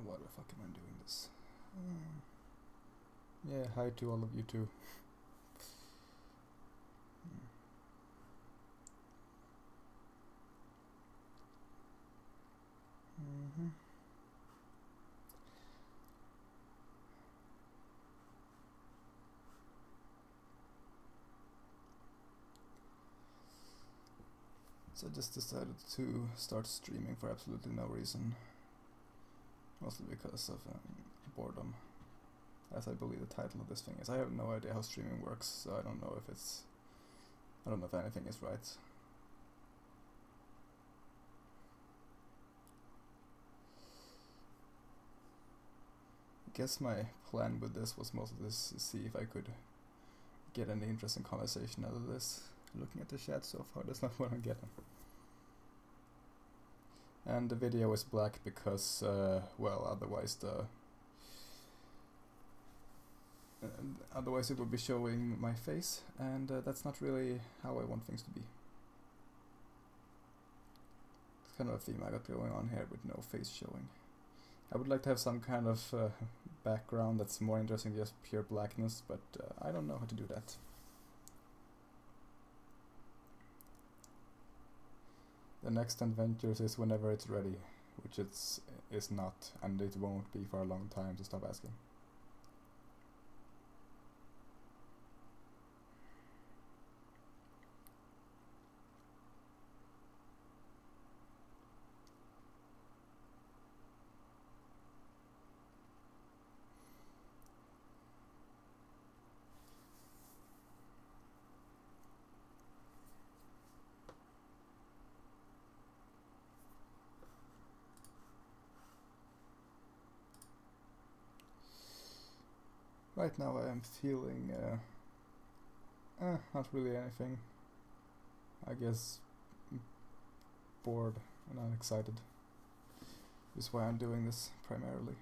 why the fuck am I doing this? Yeah, hi to all of you too. So I just decided to start streaming for absolutely no reason. Mostly because of boredom. As I believe the title of this thing is. I have no idea how streaming works, so I don't know if anything is right. I guess my plan with this was mostly to see if I could get any interesting conversation out of this. Looking at the chat so far, that's not what I'm getting. And the video is black because, well, otherwise otherwise it would be showing my face, and that's not really how I want things to be. It's kind of a theme I got going on here with no face showing. I would like to have some kind of background that's more interesting than just pure blackness, but I don't know how to do that. The next adventures is whenever it's ready, which is not, and it won't be for a long time, so stop asking. Right now I am feeling not really anything. I guess bored and unexcited is why I'm doing this primarily.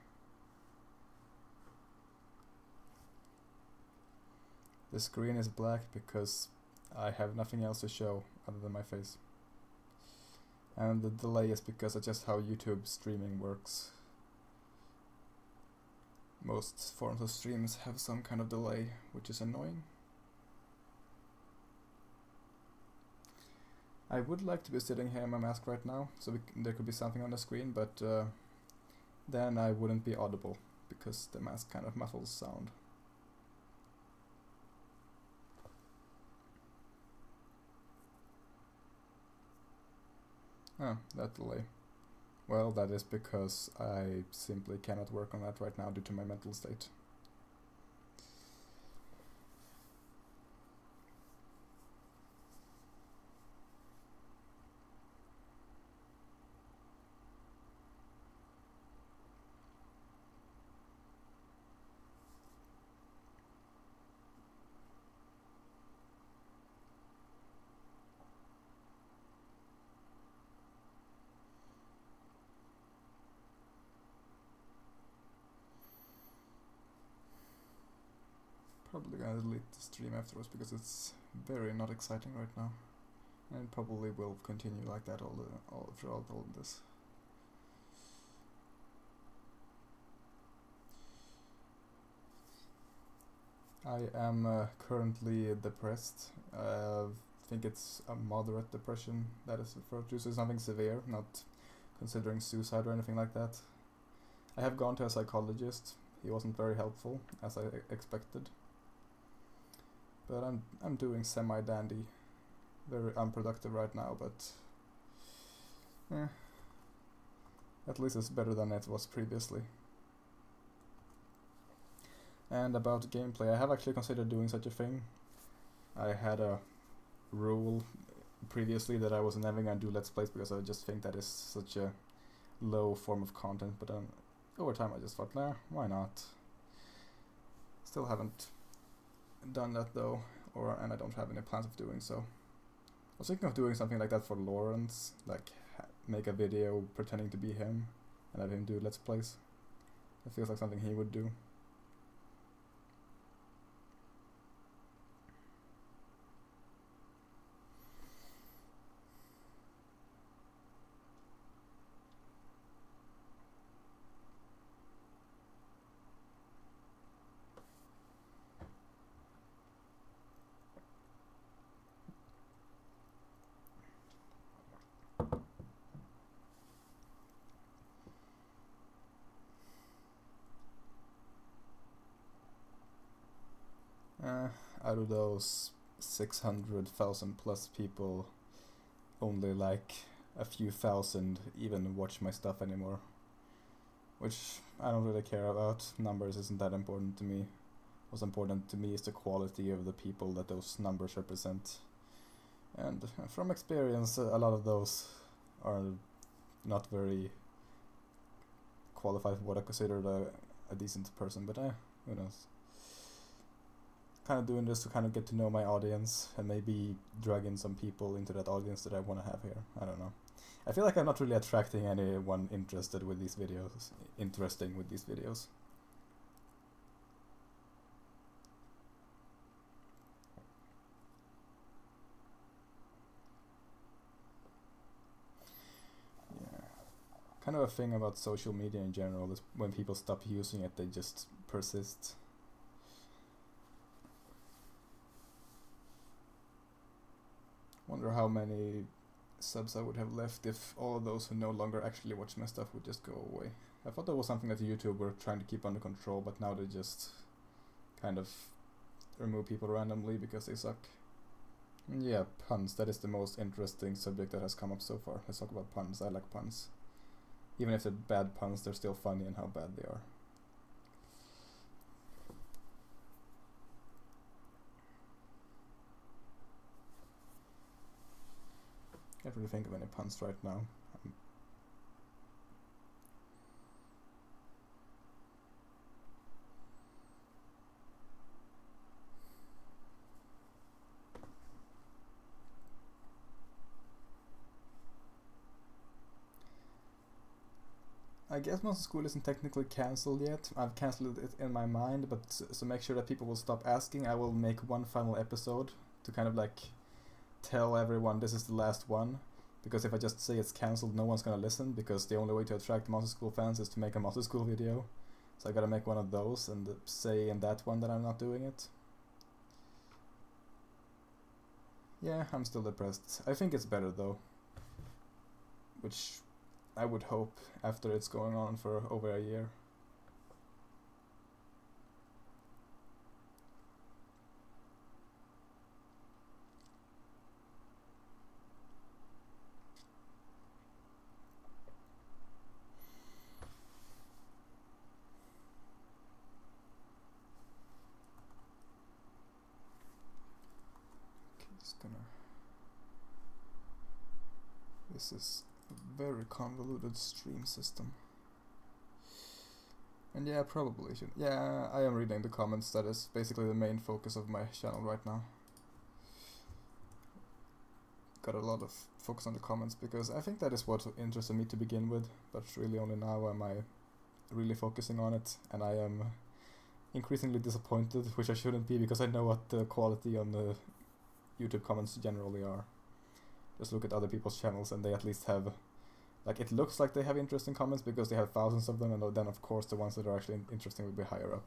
The screen is black because I have nothing else to show other than my face. And the delay is because of just how YouTube streaming works. Most forms of streams have some kind of delay, which is annoying. I would like to be sitting here in my mask right now, so there could be something on the screen, but then I wouldn't be audible, because the mask kind of muffles sound. Oh, that delay. Well, that is because I simply cannot work on that right now due to my mental state. Probably gonna delete the stream afterwards because it's very not exciting right now, and probably will continue like that all throughout all of this. I am currently depressed. I think it's a moderate depression that is referred to, so it's nothing severe, not considering suicide or anything like that. I have gone to a psychologist. He wasn't very helpful, as I expected. But I'm doing semi-dandy. Very unproductive right now, but at least it's better than it was previously. And about gameplay, I have actually considered doing such a thing. I had a rule previously that I was never gonna do Let's Plays because I just think that is such a low form of content, but then over time I just thought, nah, why not? Still haven't done that though, and I don't have any plans of doing so. I was thinking of doing something like that for Lawrence, like make a video pretending to be him and have him do Let's Plays. It feels like something he would do. out of those 600,000 plus people, only like a few thousand even watch my stuff anymore. Which I don't really care about. Numbers isn't that important to me. What's important to me is the quality of the people that those numbers represent. And from experience, a lot of those are not very qualified for what I consider a decent person, but who knows. Kind of doing this to kind of get to know my audience and maybe drag in some people into that audience that I want to have here. I don't know. I feel like I'm not really attracting anyone interested with these videos. Interesting with these videos. Yeah. Kind of a thing about social media in general is when people stop using it, they just persist. Wonder how many subs I would have left if all of those who no longer actually watch my stuff would just go away. I thought that was something that YouTube were trying to keep under control, but now they just kind of remove people randomly because they suck. Yeah, puns. That is the most interesting subject that has come up so far. Let's talk about puns. I like puns. Even if they're bad puns, they're still funny in how bad they are. Can't really think of any puns right now. I guess Monster School isn't technically cancelled yet. I've cancelled it in my mind, but to make sure that people will stop asking, I will make one final episode to kind of like tell everyone this is the last one. Because if I just say it's cancelled, no one's gonna listen, because the only way to attract Monster School fans is to make a Monster School video. So I gotta make one of those and say in that one that I'm not doing it. Yeah, I'm still depressed. I think it's better though. Which I would hope after it's going on for over a year. This is a very convoluted stream system. And yeah, probably should. Yeah, I am reading the comments. That is basically the main focus of my channel right now. Got a lot of focus on the comments because I think that is what interested me to begin with, but really only now am I really focusing on it, and I am increasingly disappointed, which I shouldn't be because I know what the quality on the YouTube comments generally are. Just look at other people's channels and they at least have, like, it looks like they have interesting comments because they have thousands of them, and then of course the ones that are actually interesting will be higher up.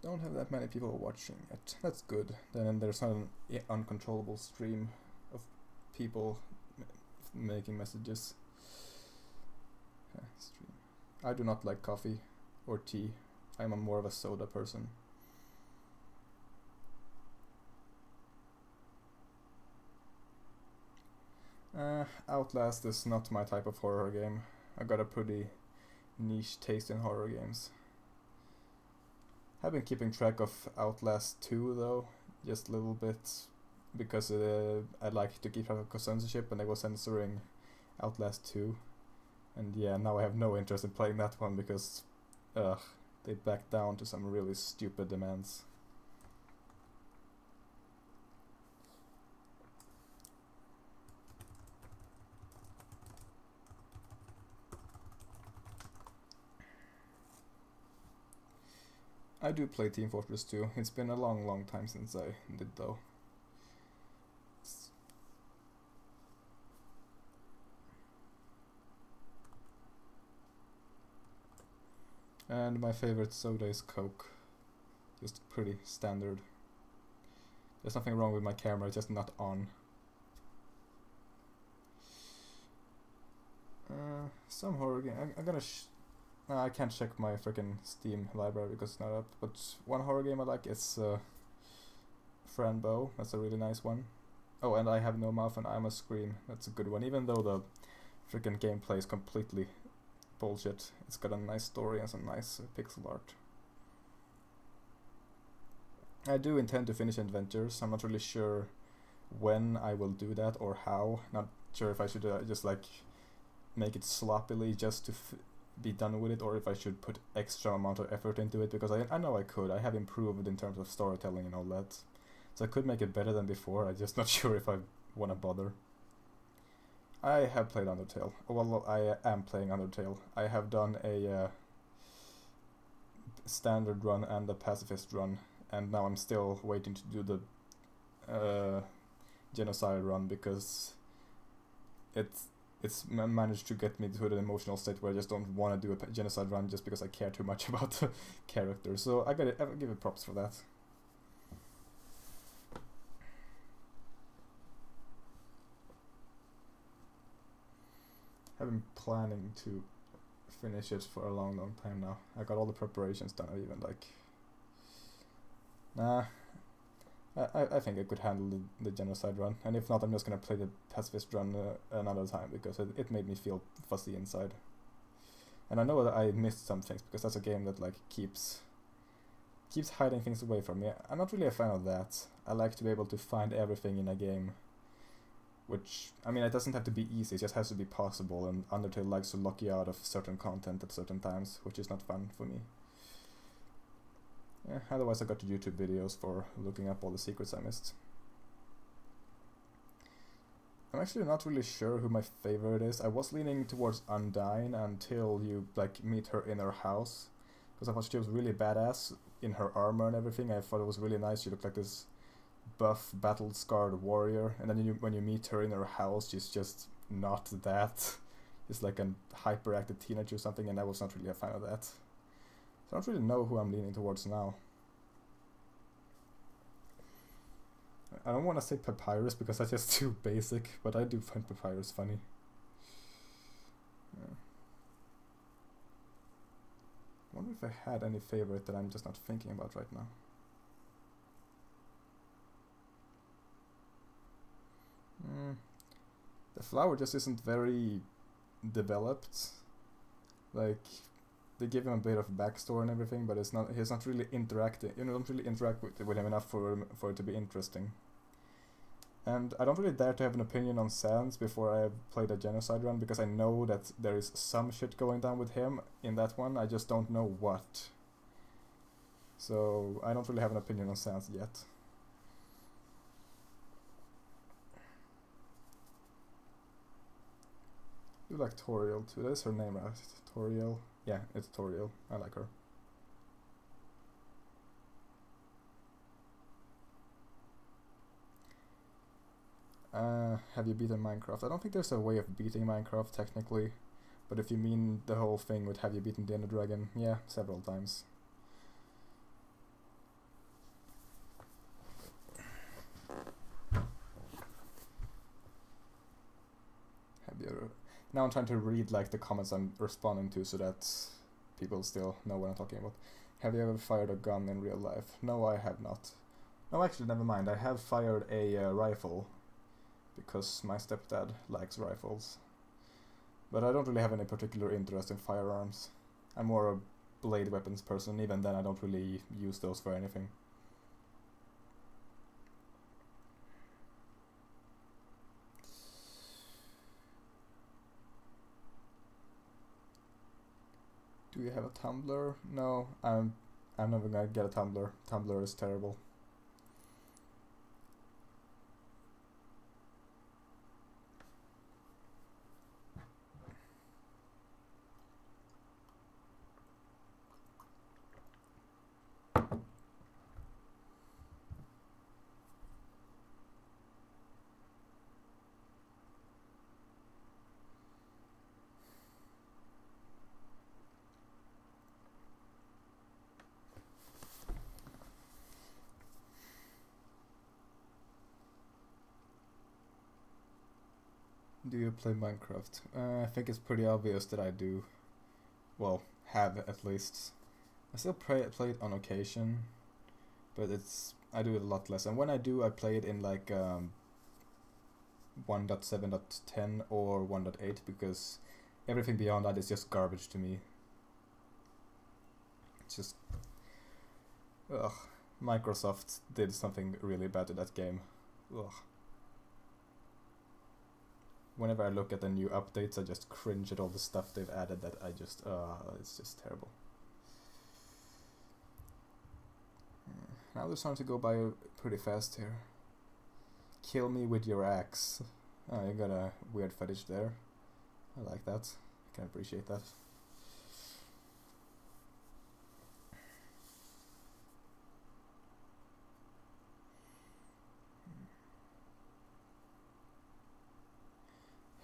Don't have that many people watching it. That's good. Then there's not an uncontrollable stream of people making messages. Stream. I do not like coffee or tea. I'm more of a soda person. Outlast is not my type of horror game. I got a pretty niche taste in horror games. I've been keeping track of Outlast 2 though, just a little bit, because I like to keep track of censorship, and they were censoring Outlast 2. And yeah, now I have no interest in playing that one because they backed down to some really stupid demands. I do play Team Fortress 2. It's been a long time since I did though. And my favorite soda is Coke. Just pretty standard. There's nothing wrong with my camera, it's just not on. Some horror game. I'm gonna. No, I can't check my freaking Steam library because it's not up. But one horror game I like is Franbo. That's a really nice one. Oh, and I Have No Mouth and I'm a Scream. That's a good one. Even though the freaking gameplay is completely bullshit, it's got a nice story and some nice pixel art. I do intend to finish Adventures. I'm not really sure when I will do that or how. Not sure if I should just like make it sloppily just to be done with it, or if I should put extra amount of effort into it, because I know I could. I have improved in terms of storytelling and all that. So I could make it better than before. I'm just not sure if I want to bother. I have played Undertale. Well, I am playing Undertale. I have done a standard run and a pacifist run, and now I'm still waiting to do the genocide run, because it's managed to get me to an emotional state where I just don't want to do a genocide run just because I care too much about the character. So I give it props for that. I've been planning to finish it for a long time now. I got all the preparations done. I even like, nah, I think I could handle the genocide run, and if not, I'm just gonna play the pacifist run another time, because it made me feel fuzzy inside. And I know that I missed some things, because that's a game that like keeps hiding things away from me. I'm not really a fan of that. I like to be able to find everything in a game, which, I mean, it doesn't have to be easy, it just has to be possible, and Undertale likes to lock you out of certain content at certain times, which is not fun for me. Yeah, otherwise I got YouTube videos for looking up all the secrets I missed. I'm actually not really sure who my favorite is. I was leaning towards Undyne until you like meet her in her house, because I thought she was really badass in her armor and everything. I thought it was really nice. She looked like this buff, battle-scarred warrior, and then when you meet her in her house, she's just not that. She's like a hyperactive teenager or something, and I was not really a fan of that. So I don't really know who I'm leaning towards now. I don't want to say Papyrus because that's just too basic, but I do find Papyrus funny. Yeah. I wonder if I had any favorite that I'm just not thinking about right now. The flower just isn't very developed. Like, they give him a bit of backstory and everything, but he's not really interacting. You don't really interact with him enough for it to be interesting. And I don't really dare to have an opinion on Sans before I have played a genocide run, because I know that there is some shit going down with him in that one. I just don't know what. So I don't really have an opinion on Sans yet. You like Toriel too. That is her name, right? Toriel. Yeah, it's Toriel. I like her. Have you beaten Minecraft? I don't think there's a way of beating Minecraft technically, but if you mean the whole thing with have you beaten the Ender Dragon, yeah, several times. Have you ever... Now I'm trying to read like the comments I'm responding to so that people still know what I'm talking about. Have you ever fired a gun in real life? No, I have not. No, actually, never mind. I have fired a rifle, because my stepdad likes rifles. But I don't really have any particular interest in firearms. I'm more a blade weapons person. Even then, I don't really use those for anything. Do you have a Tumblr? No, I'm never gonna get a Tumblr. Tumblr is terrible. Do you play Minecraft? I think it's pretty obvious that I do. Well, have at least. I still play it on occasion, but I do it a lot less. And when I do, I play it in like 1.7.10 or 1.8 because everything beyond that is just garbage to me. It's just ugh. Microsoft did something really bad to that game. Ugh. Whenever I look at the new updates, I just cringe at all the stuff they've added that I just, it's just terrible. Now they're starting to go by pretty fast here. Kill me with your axe. Oh, you got a weird fetish there. I like that. I can appreciate that.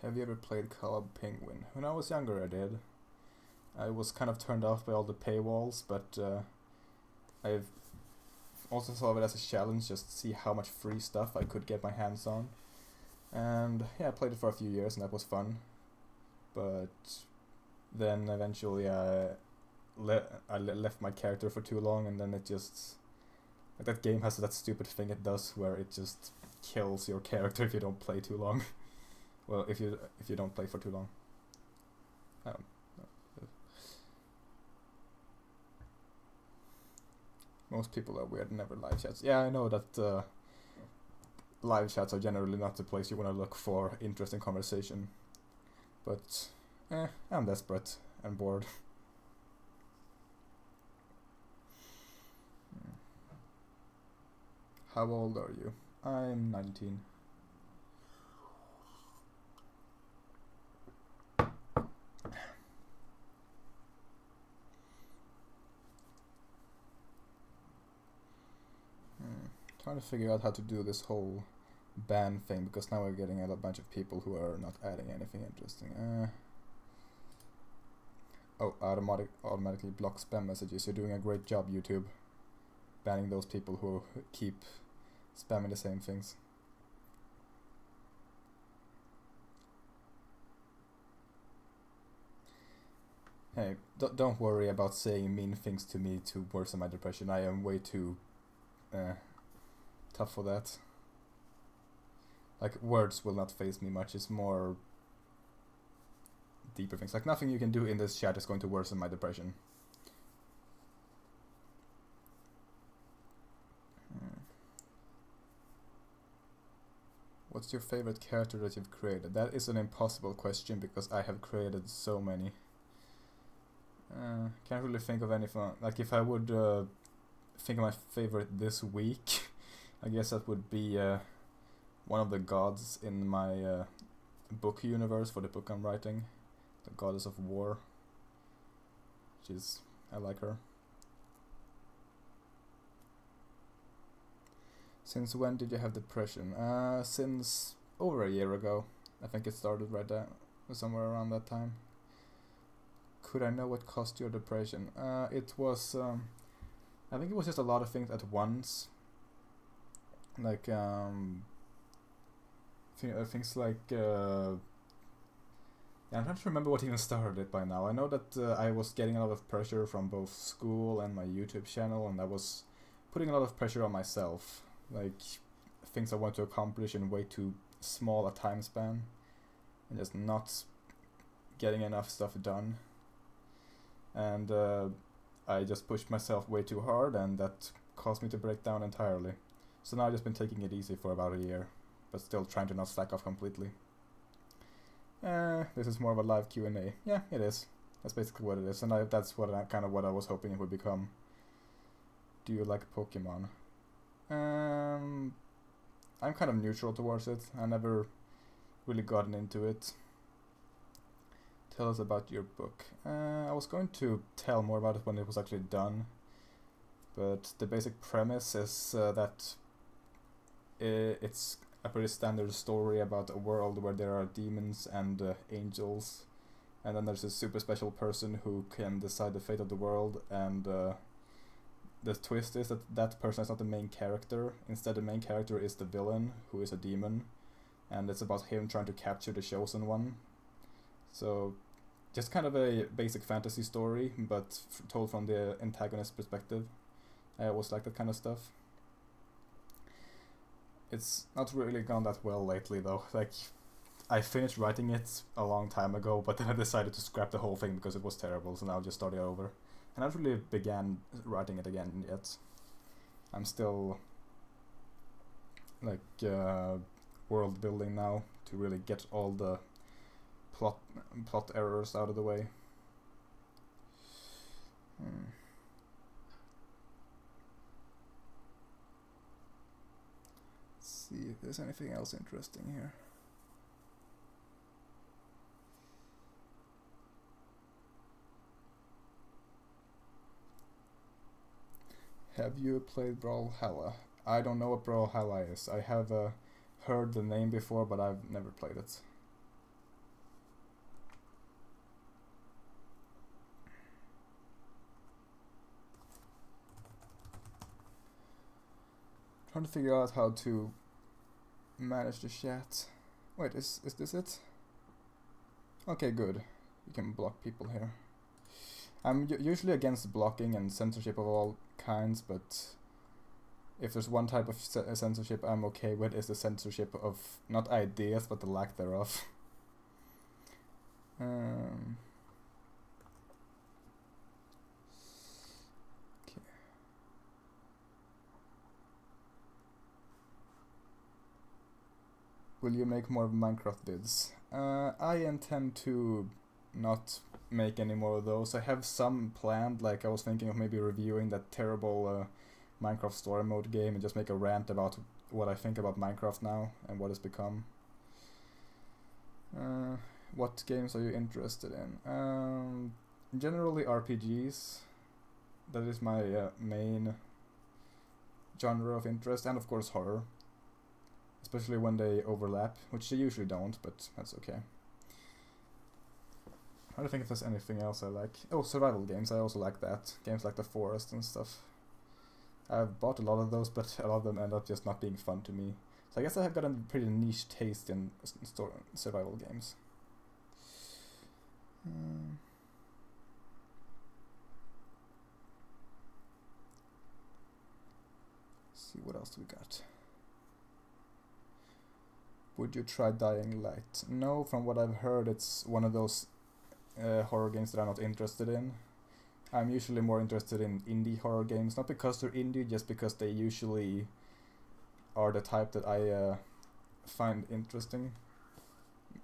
Have you ever played Club Penguin? When I was younger, I did. I was kind of turned off by all the paywalls, but I've also saw it as a challenge just to see how much free stuff I could get my hands on. And yeah, I played it for a few years and that was fun. But then eventually I left my character for too long, and then it just... Like, that game has that stupid thing it does where it just kills your character if you don't play too long. Well, if you don't play for too long. No. Most people are weird and never live chats. Yeah, I know that live chats are generally not the place you want to look for interesting conversation. But, I'm desperate and bored. How old are you? I'm 19. Trying to figure out how to do this whole ban thing, because now we're getting a bunch of people who are not adding anything interesting. Oh, automatically block spam messages. You're doing a great job, YouTube. Banning those people who keep spamming the same things. Hey, don't worry about saying mean things to me to worsen my depression. I am way too tough for that. Like, words will not faze me much. It's more deeper things. Like, nothing you can do in this chat is going to worsen my depression. What's your favorite character that you've created? That is an impossible question because I have created so many. Can't really think of anything. Like, if I would think of my favorite this week, I guess that would be one of the gods in my book universe for the book I'm writing, the goddess of war. Which is, I like her. Since when did you have depression? Since over a year ago. I think it started right there, somewhere around that time. Could I know what caused your depression? It was, I think it was just a lot of things at once. Like, things like, yeah, I'm trying to remember what even started it by now. I know that I was getting a lot of pressure from both school and my YouTube channel, and I was putting a lot of pressure on myself. Like, things I want to accomplish in way too small a time span, and just not getting enough stuff done. And I just pushed myself way too hard, and that caused me to break down entirely. So now I've just been taking it easy for about a year, but still trying to not slack off completely. This is more of a live Q&A. Yeah, it is. That's basically what it is, and that's what I was hoping it would become. Do you like Pokemon? I'm kind of neutral towards it. I never really gotten into it. Tell us about your book. I was going to tell more about it when it was actually done, but the basic premise is that it's a pretty standard story about a world where there are demons and angels, and then there's a super special person who can decide the fate of the world, and the twist is that that person is not the main character. Instead, the main character is the villain, who is a demon, and it's about him trying to capture the Chosen One. So, just kind of a basic fantasy story, but told from the antagonist perspective. I always like that kind of stuff. It's not really gone that well lately, though. Like, I finished writing it a long time ago, but then I decided to scrap the whole thing because it was terrible, so now I'll just start it over. And I haven't really began writing it again yet. I'm still, like, world building now to really get all the plot errors out of the way. Let's see if there's anything else interesting here. Have you played Brawlhalla? I don't know what Brawlhalla is. I have heard the name before, but I've never played it. Trying to figure out how to manage the chat. Wait, is this it? Okay, good. You can block people here. I'm usually against blocking and censorship of all kinds, but if there's one type of censorship I'm okay with, is the censorship of not ideas, but the lack thereof. Okay. Will you make more Minecraft vids? I intend to not make any more of those. I have some planned, like I was thinking of maybe reviewing that terrible Minecraft story mode game and just make a rant about what I think about Minecraft now and what it's become. What games are you interested in? Generally RPGs. That is my main genre of interest, and of course horror. Especially when they overlap, which they usually don't, but that's okay. I don't think if there's anything else I like. Oh, survival games, I also like that. Games like The Forest and stuff. I've bought a lot of those, but a lot of them end up just not being fun to me. So I guess I have got a pretty niche taste in survival games. Let's see, what else do we got? Would you try Dying Light? No, from what I've heard, it's one of those horror games that I'm not interested in. I'm usually more interested in indie horror games, not because they're indie, just because they usually are the type that I find interesting.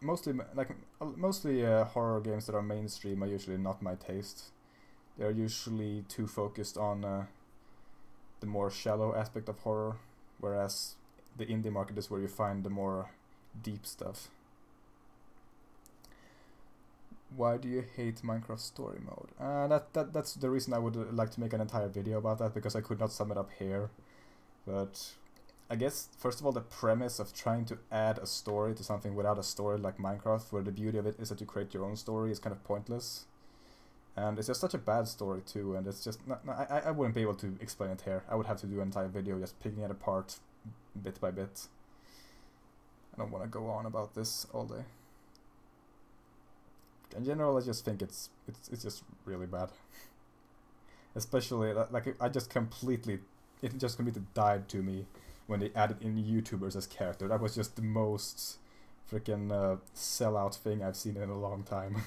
Mostly horror games that are mainstream are usually not my taste. They're usually too focused on the more shallow aspect of horror, whereas the indie market is where you find the more deep stuff. Why do you hate Minecraft story mode? That's the reason I would like to make an entire video about that, because I could not sum it up here. But I guess, first of all, the premise of trying to add a story to something without a story like Minecraft, where the beauty of it is that you create your own story, is kind of pointless. And it's just such a bad story too, and it's just... I wouldn't be able to explain it here. I would have to do an entire video just picking it apart bit by bit. I don't want to go on about this all day. In general, I just think it's just really bad. Especially, like, it just completely died to me when they added in YouTubers as character. That was just the most freaking sellout thing I've seen in a long time.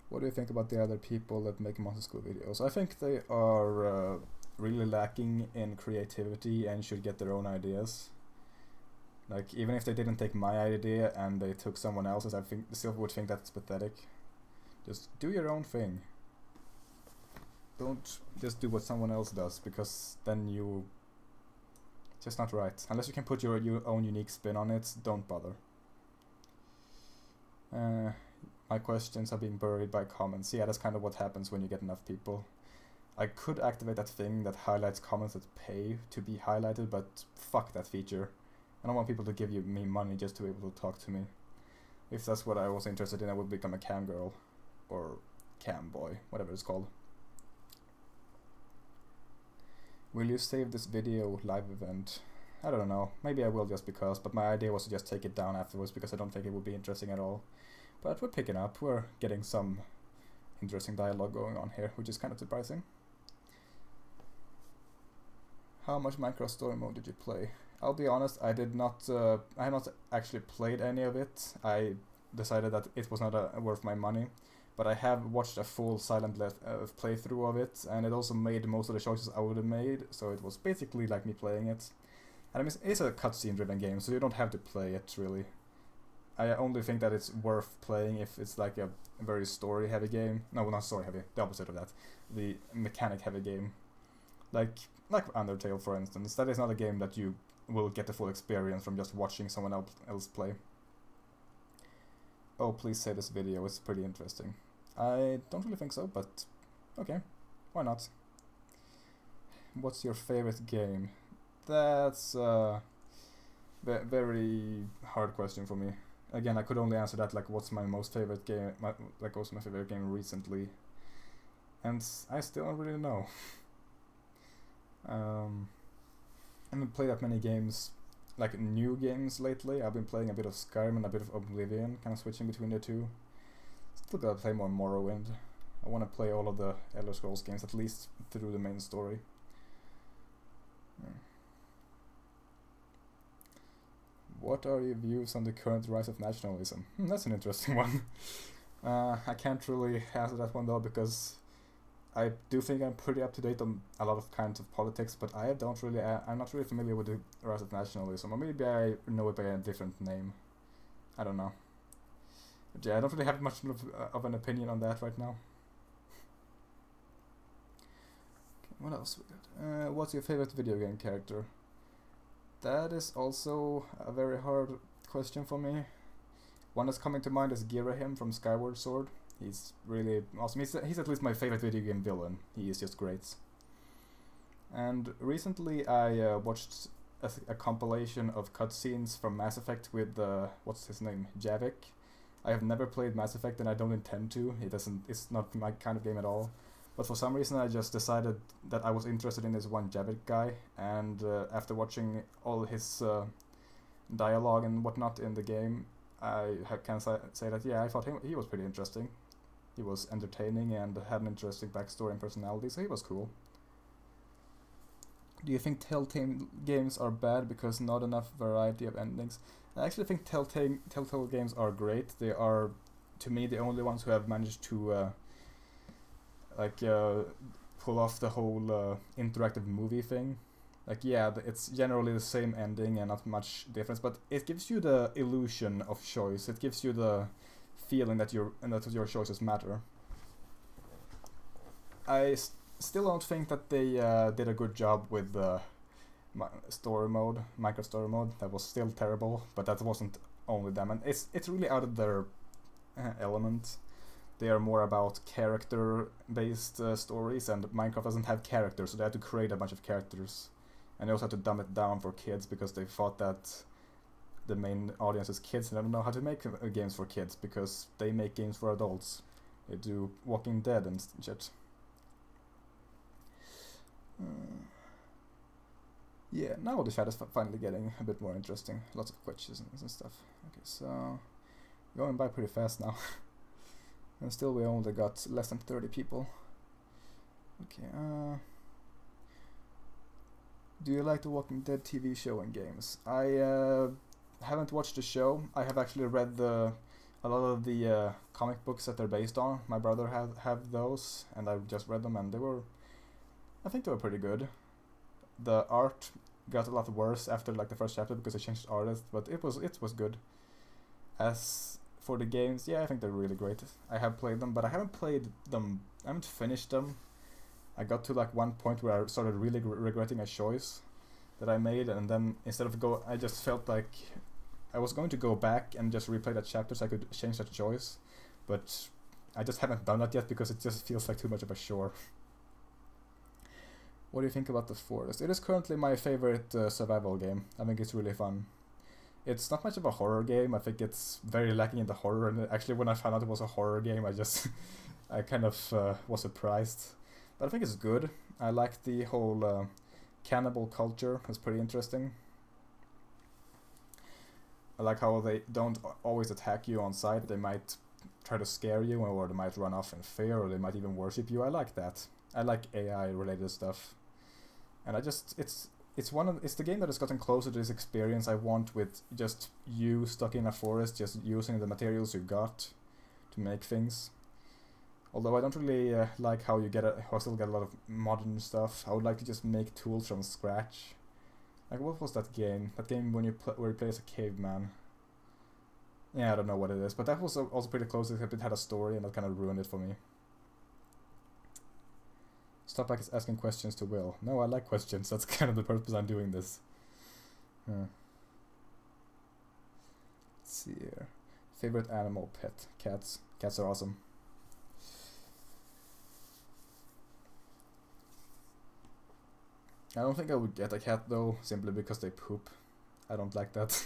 What do you think about the other people that make Monster School videos? I think they are really lacking in creativity and should get their own ideas. Like, even if they didn't take my idea and they took someone else's, I still would think that's pathetic. Just do your own thing. Don't just do what someone else does, because then you... It's just not right. Unless you can put your own unique spin on it, don't bother. My questions are being buried by comments. Yeah, that's kind of what happens when you get enough people. I could activate that thing that highlights comments that pay to be highlighted, but fuck that feature. I don't want people to give me money just to be able to talk to me. If that's what I was interested in, I would become a cam girl. Or cam boy, whatever it's called. Will you save this video live event? I don't know. Maybe I will just because, but my idea was to just take it down afterwards because I don't think it would be interesting at all. But we're picking up. We're getting some interesting dialogue going on here, which is kind of surprising. How much Minecraft Story Mode did you play? I'll be honest, I did not. I have not actually played any of it. I decided that it was not worth my money, but I have watched a full silent playthrough of it, and it also made most of the choices I would have made. So it was basically like me playing it. And I mean, it's a cutscene-driven game, so you don't have to play it really. I only think that it's worth playing if it's like a very story-heavy game. No, not story-heavy. The opposite of that. The mechanic-heavy game, like Undertale, for instance. That is not a game that you will get the full experience from just watching someone else play. Oh, please say this video. It's pretty interesting. I don't really think so, but okay, why not? What's your favorite game? That's a very hard question for me. Again, I could only answer that like what's my most favorite game, what's my favorite game recently, and I still don't really know. I haven't played that many games, like new games lately. I've been playing a bit of Skyrim and a bit of Oblivion, kind of switching between the two. Still gotta play more Morrowind. I want to play all of the Elder Scrolls games, at least through the main story. What are your views on the current rise of nationalism? That's an interesting one. I can't really answer that one though, because I do think I'm pretty up to date on a lot of kinds of politics, but I'm not really familiar with the rise of nationalism, or maybe I know it by a different name. I don't know. But yeah, I don't really have much of an opinion on that right now. Okay, what else we got? What's your favorite video game character? That is also a very hard question for me. One that's coming to mind is Girahim from Skyward Sword. He's really awesome. He's at least my favorite video game villain. He is just great. And recently I watched a compilation of cutscenes from Mass Effect with what's his name, Javik. I have never played Mass Effect and I don't intend to. It's not my kind of game at all. But for some reason I just decided that I was interested in this one Javik guy, and after watching all his dialogue and whatnot in the game, I can say that yeah, I thought he was pretty interesting. He was entertaining and had an interesting backstory and personality, so he was cool. Do you think Telltale games are bad because not enough variety of endings? I actually think Telltale games are great. They are, to me, the only ones who have managed to pull off the whole interactive movie thing. Like, yeah, it's generally the same ending and not much difference, but it gives you the illusion of choice. It gives you the feeling that your choices matter. I still don't think that they did a good job with the story mode, Minecraft story mode. That was still terrible, but that wasn't only them, and it's really out of their element. They are more about character-based stories, and Minecraft doesn't have characters, so they had to create a bunch of characters. And they also had to dumb it down for kids because they thought that the main audience is kids, and I don't know how to make games for kids because they make games for adults. They do Walking Dead and shit. Yeah, now the chat is finally getting a bit more interesting. Lots of questions and stuff. Okay, so going by pretty fast now. And still we only got less than 30 people. Okay, do you like the Walking Dead TV show and games? I haven't watched the show. I have actually read a lot of the comic books that they're based on. My brother have those, and I just read them, and I think they were pretty good. The art got a lot worse after like the first chapter because they changed artists, but it was good. As for the games, yeah, I think they're really great. I have played them, but I haven't played them. I haven't finished them. I got to like one point where I started really regretting a choice that I made, and then instead of I just felt like I was going to go back and just replay that chapter so I could change that choice, but I just haven't done that yet because it just feels like too much of a chore. What do you think about The Forest? It is currently my favorite survival game. I think it's really fun. It's not much of a horror game. I think it's very lacking in the horror, and actually when I found out it was a horror game, I kind of was surprised. But I think it's good. I like the whole cannibal culture is pretty interesting. I like how they don't always attack you on sight. They might try to scare you, or they might run off in fear, or they might even worship you. I like that. I like AI related stuff, and it's the game that has gotten closer to this experience I want, with just you stuck in a forest, just using the materials you got to make things. Although I don't really like how you how I still get a lot of modern stuff. I would like to just make tools from scratch. Like, what was that game? That game when where you play as a caveman. Yeah, I don't know what it is, but that was also pretty close, except it had a story, and that kind of ruined it for me. Stop asking questions to Will. No, I like questions. That's kind of the purpose I'm doing this. Let's see here. Favorite animal, pet. Cats. Cats are awesome. I don't think I would get a cat though, simply because they poop. I don't like that.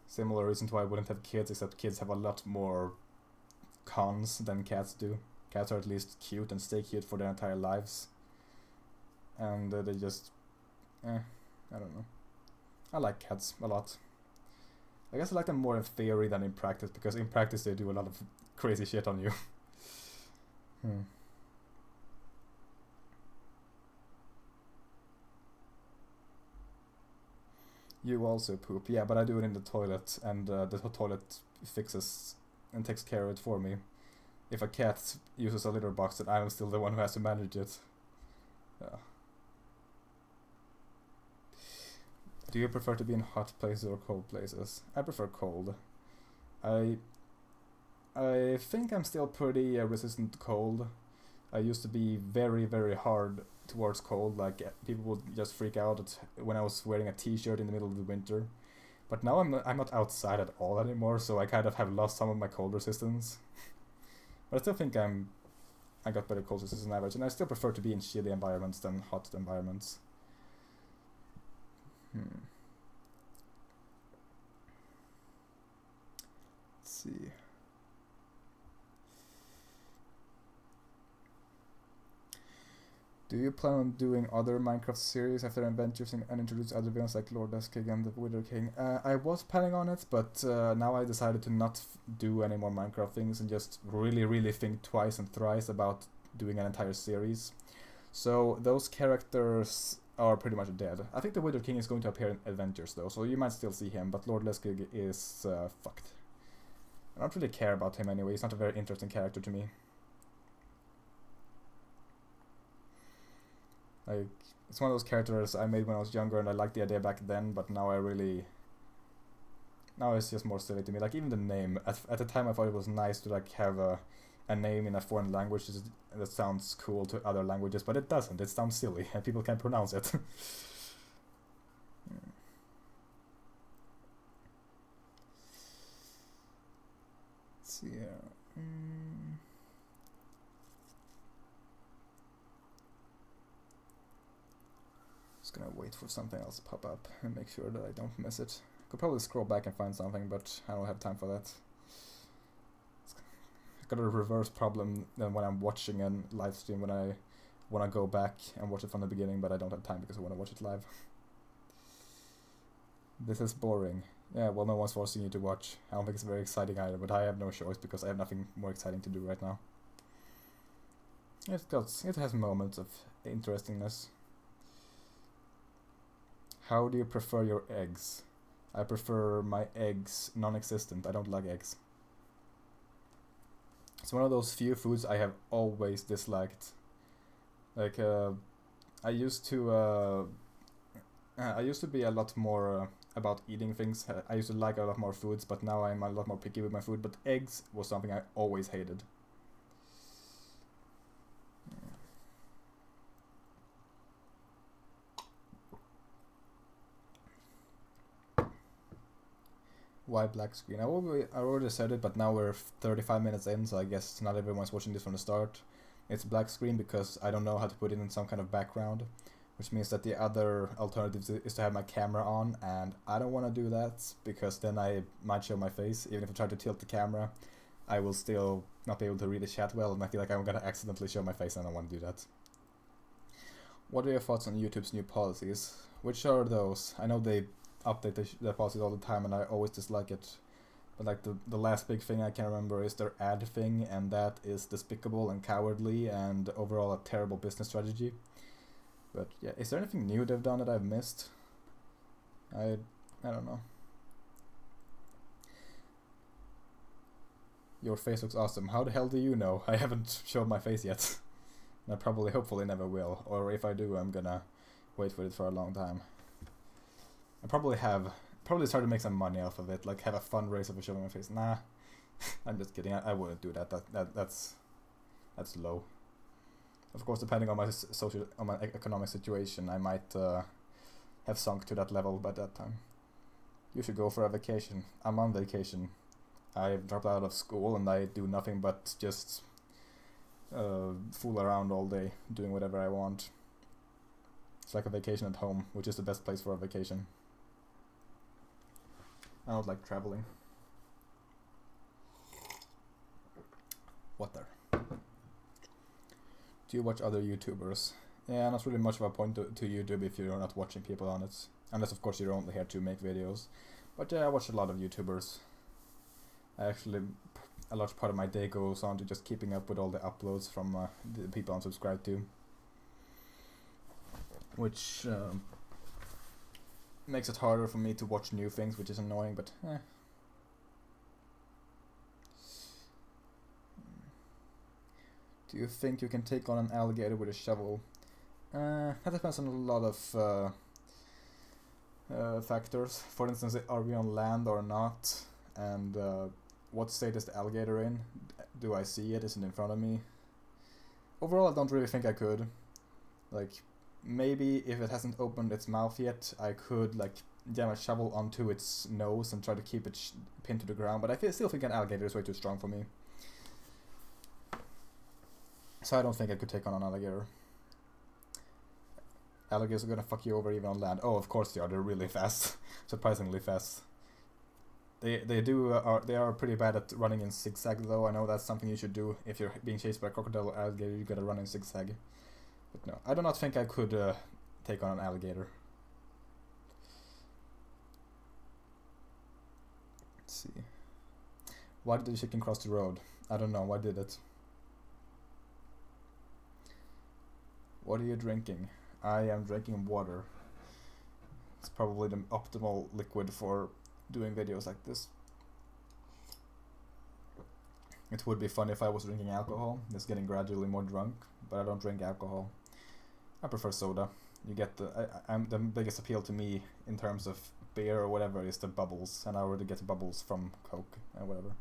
Similar reason to why I wouldn't have kids, except kids have a lot more cons than cats do. Cats are at least cute and stay cute for their entire lives. And they just... I don't know. I like cats a lot. I guess I like them more in theory than in practice, because in practice they do a lot of crazy shit on you. You also poop. Yeah, but I do it in the toilet, and the toilet fixes and takes care of it for me. If a cat uses a litter box, then I'm still the one who has to manage it. Yeah. Do you prefer to be in hot places or cold places? I prefer cold. I think I'm still pretty resistant to cold. I used to be very, very hard towards cold. Like, people would just freak out when I was wearing a t-shirt in the middle of the winter. But now I'm not outside at all anymore, so I kind of have lost some of my cold resistance. But I still think I got better cold resistance than average, and I still prefer to be in chilly environments than hot environments. Let's see. Do you plan on doing other Minecraft series after adventures and introduce other villains like Lord Eskig and the Wither King? I was planning on it, but now I decided to not do any more Minecraft things and just really, really think twice and thrice about doing an entire series. So those characters are pretty much dead. I think the Wither King is going to appear in Adventures though, so you might still see him, but Lord Eskig is fucked. I don't really care about him anyway. He's not a very interesting character to me. Like, it's one of those characters I made when I was younger, and I liked the idea back then, but now now it's just more silly to me. Like, even the name, at the time I thought it was nice to like have a name in a foreign language that sounds cool to other languages, but it doesn't. It sounds silly, and people can't pronounce it. Let's see here. Just gonna wait for something else to pop up and make sure that I don't miss it. Could probably scroll back and find something, but I don't have time for that. I've got a reverse problem than when I'm watching a live stream, when I want to go back and watch it from the beginning, but I don't have time because I want to watch it live. This is boring. Yeah, well, no one's forcing you to watch. I don't think it's very exciting either, but I have no choice because I have nothing more exciting to do right now. It has moments of interestingness. How do you prefer your eggs? I prefer my eggs non-existent. I don't like eggs. It's one of those few foods I have always disliked. Like, I used to be a lot more about eating things. I used to like a lot more foods, but now I'm a lot more picky with my food. But eggs was something I always hated. Why black screen? I already said it, but now we're 35 minutes in, so I guess not everyone's watching this from the start. It's black screen because I don't know how to put it in some kind of background, which means that the other alternative is to have my camera on, and I don't want to do that because then I might show my face. Even if I try to tilt the camera, I will still not be able to read the chat well, and I feel like I'm gonna accidentally show my face, and I don't want to do that. What are your thoughts on YouTube's new policies? Which are those? I know they update their policies all the time, and I always dislike it. But like the last big thing I can remember is their ad thing, and that is despicable and cowardly, and overall a terrible business strategy. But yeah, is there anything new they've done that I've missed? I don't know. Your face looks awesome. How the hell do you know? I haven't shown my face yet. And I probably, hopefully never will. Or if I do, I'm gonna wait for it for a long time. I probably start to make some money off of it, like have a fundraiser for showing my face. Nah, I'm just kidding. I wouldn't do that. That's low. Of course, depending on my economic situation, I might have sunk to that level by that time. You should go for a vacation. I'm on vacation. I've dropped out of school and I do nothing but just fool around all day, doing whatever I want. It's like a vacation at home, which is the best place for a vacation. I don't like traveling. What there? Do you watch other YouTubers? Yeah, not really much of a point to YouTube if you're not watching people on it. Unless, of course, you're only here to make videos. But yeah, I watch a lot of YouTubers. A large part of my day goes on to just keeping up with all the uploads from the people I'm subscribed to. Which makes it harder for me to watch new things, which is annoying, but eh. Do you think you can take on an alligator with a shovel? That depends on a lot of factors. For instance, are we on land or not? And what state is the alligator in? Do I see it? Is it in front of me? Overall, I don't really think I could. Like, maybe if it hasn't opened its mouth yet, I could like jam a shovel onto its nose and try to keep it pinned to the ground. But I still think an alligator is way too strong for me. So I don't think I could take on an alligator. Alligators are gonna fuck you over even on land. Oh, of course they are. They're really fast, surprisingly fast. They are pretty bad at running in zigzag though. I know that's something you should do if you're being chased by a crocodile or alligator. You gotta run in zigzag. But no, I do not think I could take on an alligator. Let's see. Why did the chicken cross the road? I don't know. Why did it? What are you drinking? I am drinking water. It's probably the optimal liquid for doing videos like this. It would be fun if I was drinking alcohol, just getting gradually more drunk, but I don't drink alcohol. I prefer soda. You get I'm the biggest appeal to me in terms of beer or whatever is the bubbles, and I already get bubbles from Coke and whatever.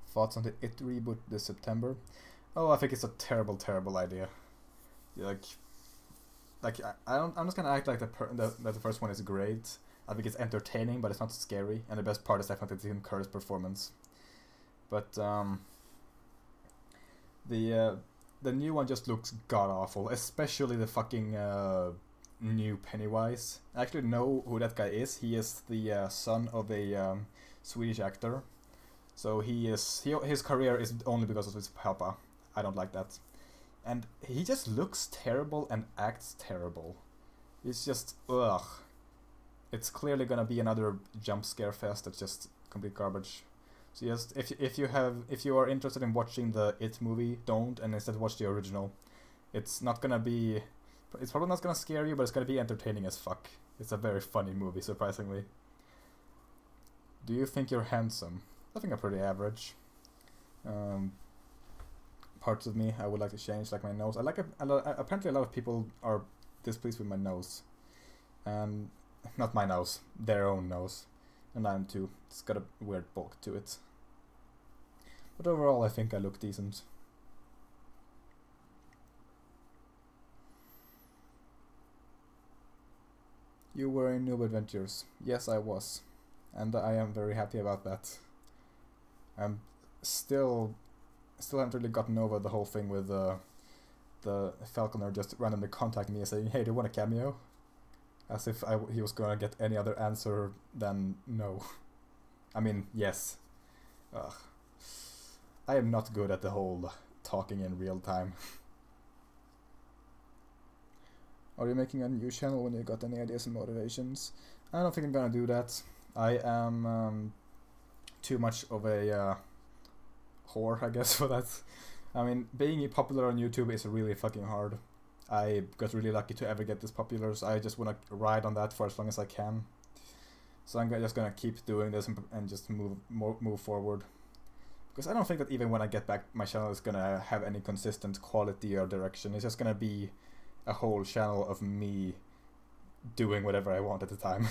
Thoughts on the It reboot this September? Oh, I think it's a terrible, terrible idea. I'm just gonna act like that the first one is great. I think it's entertaining, but it's not scary. And the best part is definitely Tim Curry's performance. But the new one just looks god awful, especially the fucking new Pennywise. I actually know who that guy is. He is the son of a Swedish actor. So his career is only because of his papa. I don't like that. And he just looks terrible and acts terrible. It's just ugh. It's clearly gonna be another jump scare fest that's just complete garbage. So just if you are interested in watching the It movie, don't, and instead watch the original. It's probably not gonna scare you, but it's gonna be entertaining as fuck. It's a very funny movie, surprisingly. Do you think you're handsome? I think I'm pretty average. Parts of me I would like to change, like my nose. Apparently a lot of people are displeased with my nose. And not my nose, their own nose. And I'm too. It's got a weird bulk to it. But overall I think I look decent. You were in Noob Adventures. Yes, I was. And I am very happy about that. I'm still haven't really gotten over the whole thing with the Falconer just randomly contacting me and saying, hey, do you want a cameo? As if he was gonna get any other answer than no. I mean, yes. Ugh. I am not good at the whole talking in real time. Are you making a new channel when you got any ideas and motivations? I don't think I'm gonna do that. I am too much of a whore, I guess, for that. I mean, being popular on YouTube is really fucking hard. I got really lucky to ever get this popular, so I just wanna ride on that for as long as I can. So I'm just gonna keep doing this and just move forward. Because I don't think that even when I get back, my channel is gonna have any consistent quality or direction. It's just gonna be a whole channel of me doing whatever I want at the time.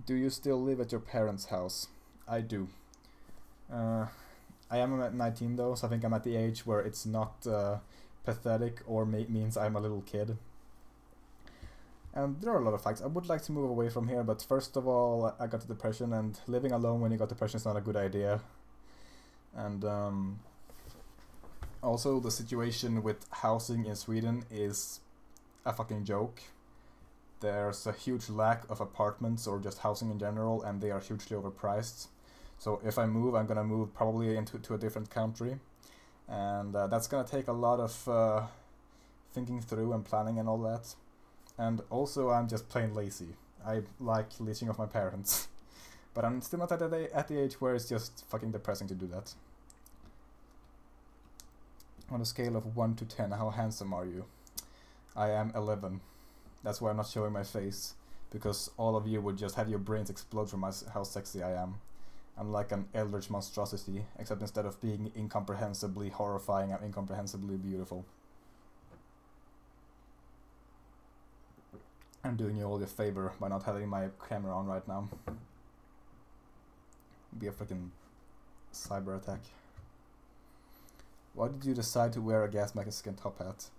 Do you still live at your parents' house? I do. I am at 19 though, so I think I'm at the age where it's not pathetic or means I'm a little kid. And there are a lot of facts. I would like to move away from here, but first of all, I got depression, and living alone when you got depression is not a good idea. And also, the situation with housing in Sweden is a fucking joke. There's a huge lack of apartments or just housing in general, and they are hugely overpriced. So if I move, I'm gonna move probably into a different country, and that's gonna take a lot of thinking through and planning and all that. And also, I'm just plain lazy. I like leeching off my parents. But I'm still not at the age where it's just fucking depressing to do that. On a scale of 1 to 10, how handsome are you? I am 11. That's why I'm not showing my face. Because all of you would just have your brains explode from how sexy I am. I'm like an eldritch monstrosity, except instead of being incomprehensibly horrifying, I'm incomprehensibly beautiful. I'm doing you all a favor by not having my camera on right now. It'd be a freaking cyber attack. Why did you decide to wear a gas mask and top hat?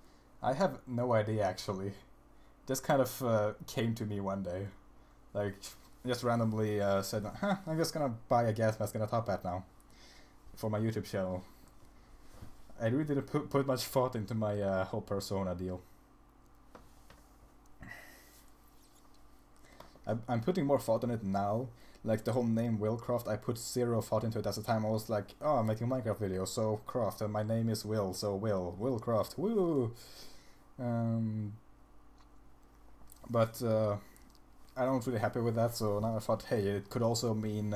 I have no idea actually. This kind of came to me one day. Like, just randomly said, I'm just gonna buy a gas mask and a top hat now. For my YouTube channel. I really didn't put much thought into my whole persona deal. I'm putting more thought on it now. Like the whole name Willcraft, I put zero thought into it at the time. I was like, oh, I'm making a Minecraft video, so Craft, and my name is Will, so Willcraft, woo! But I don't really happy with that, so now I thought, hey, it could also mean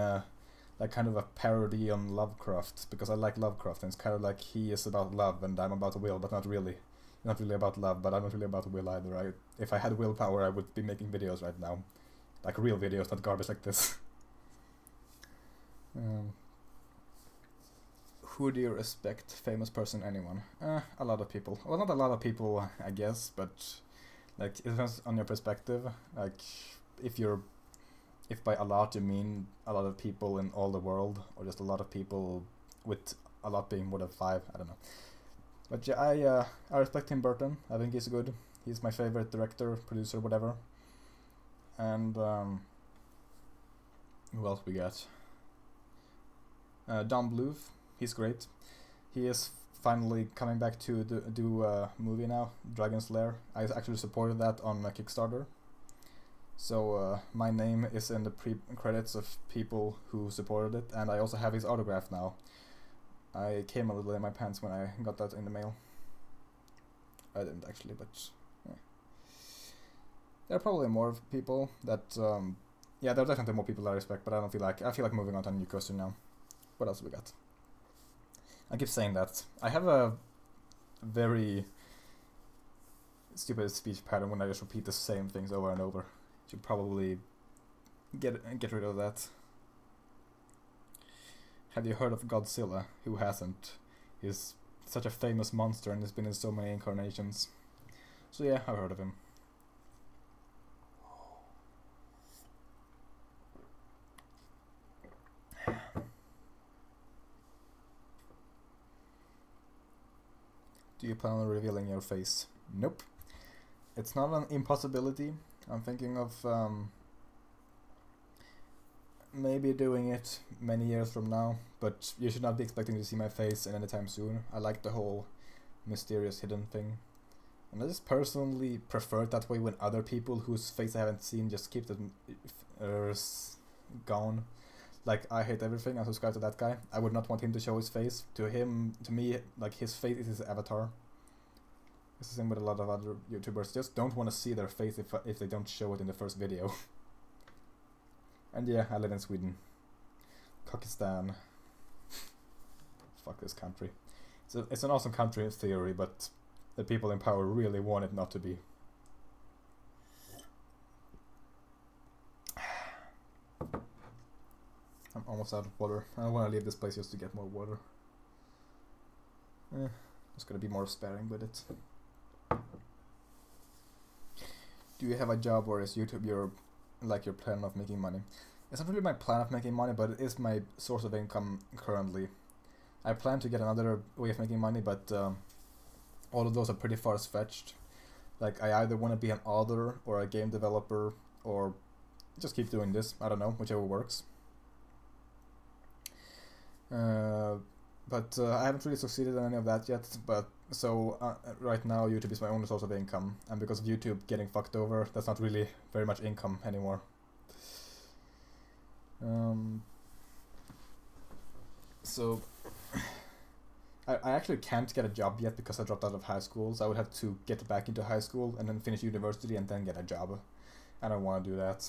like kind of a parody on Lovecraft, because I like Lovecraft, and it's kind of like he is about love, and I'm about will, but not really. Not really about love, but I'm not really about will either. If I had willpower, I would be making videos right now. Like real videos, not garbage like this. Who do you respect? Famous person, anyone? A lot of people. Well, not a lot of people, I guess, but like it depends on your perspective. Like if by a lot you mean a lot of people in all the world, or just a lot of people with a lot being more than 5, I don't know. But yeah, I respect Tim Burton. I think he's good. He's my favorite director, producer, whatever. And who else we got? Don Bluth, he's great. He is finally coming back to do a movie now, Dragon's Lair. I actually supported that on Kickstarter. So my name is in the pre-credits of people who supported it, and I also have his autograph now. I came a little in my pants when I got that in the mail. I didn't actually, but yeah. There are probably more people that, yeah, there are definitely more people that I respect, but I feel like moving on to a new question now. What else we got? I keep saying that. I have a very stupid speech pattern when I just repeat the same things over and over. Should probably get rid of that. Have you heard of Godzilla? Who hasn't? He's such a famous monster and has been in so many incarnations. So yeah, I've heard of him. Do you plan on revealing your face? Nope. It's not an impossibility. I'm thinking of maybe doing it many years from now, but you should not be expecting to see my face anytime soon. I like the whole mysterious hidden thing. And I just personally prefer it that way when other people whose face I haven't seen just keep them gone. Like, I hate everything, I subscribe to that guy. I would not want him to show his face. To me, like, his face is his avatar. It's the same with a lot of other YouTubers. Just don't want to see their face if they don't show it in the first video. And yeah, I live in Sweden. Kakistan. Fuck this country. It's an awesome country in theory, but the people in power really want it not to be. I'm almost out of water. I don't want to leave this place just to get more water. Just gonna be more sparing with it. Do you have a job, or is YouTube your plan of making money? It's not really my plan of making money, but it is my source of income currently. I plan to get another way of making money, but all of those are pretty far-fetched. Like, I either want to be an author or a game developer, or just keep doing this. I don't know, whichever works. But I haven't really succeeded in any of that yet. But so right now YouTube is my only source of income, and because of YouTube getting fucked over, that's not really very much income anymore. So I actually can't get a job yet because I dropped out of high school, so I would have to get back into high school and then finish university and then get a job. I don't want to do that.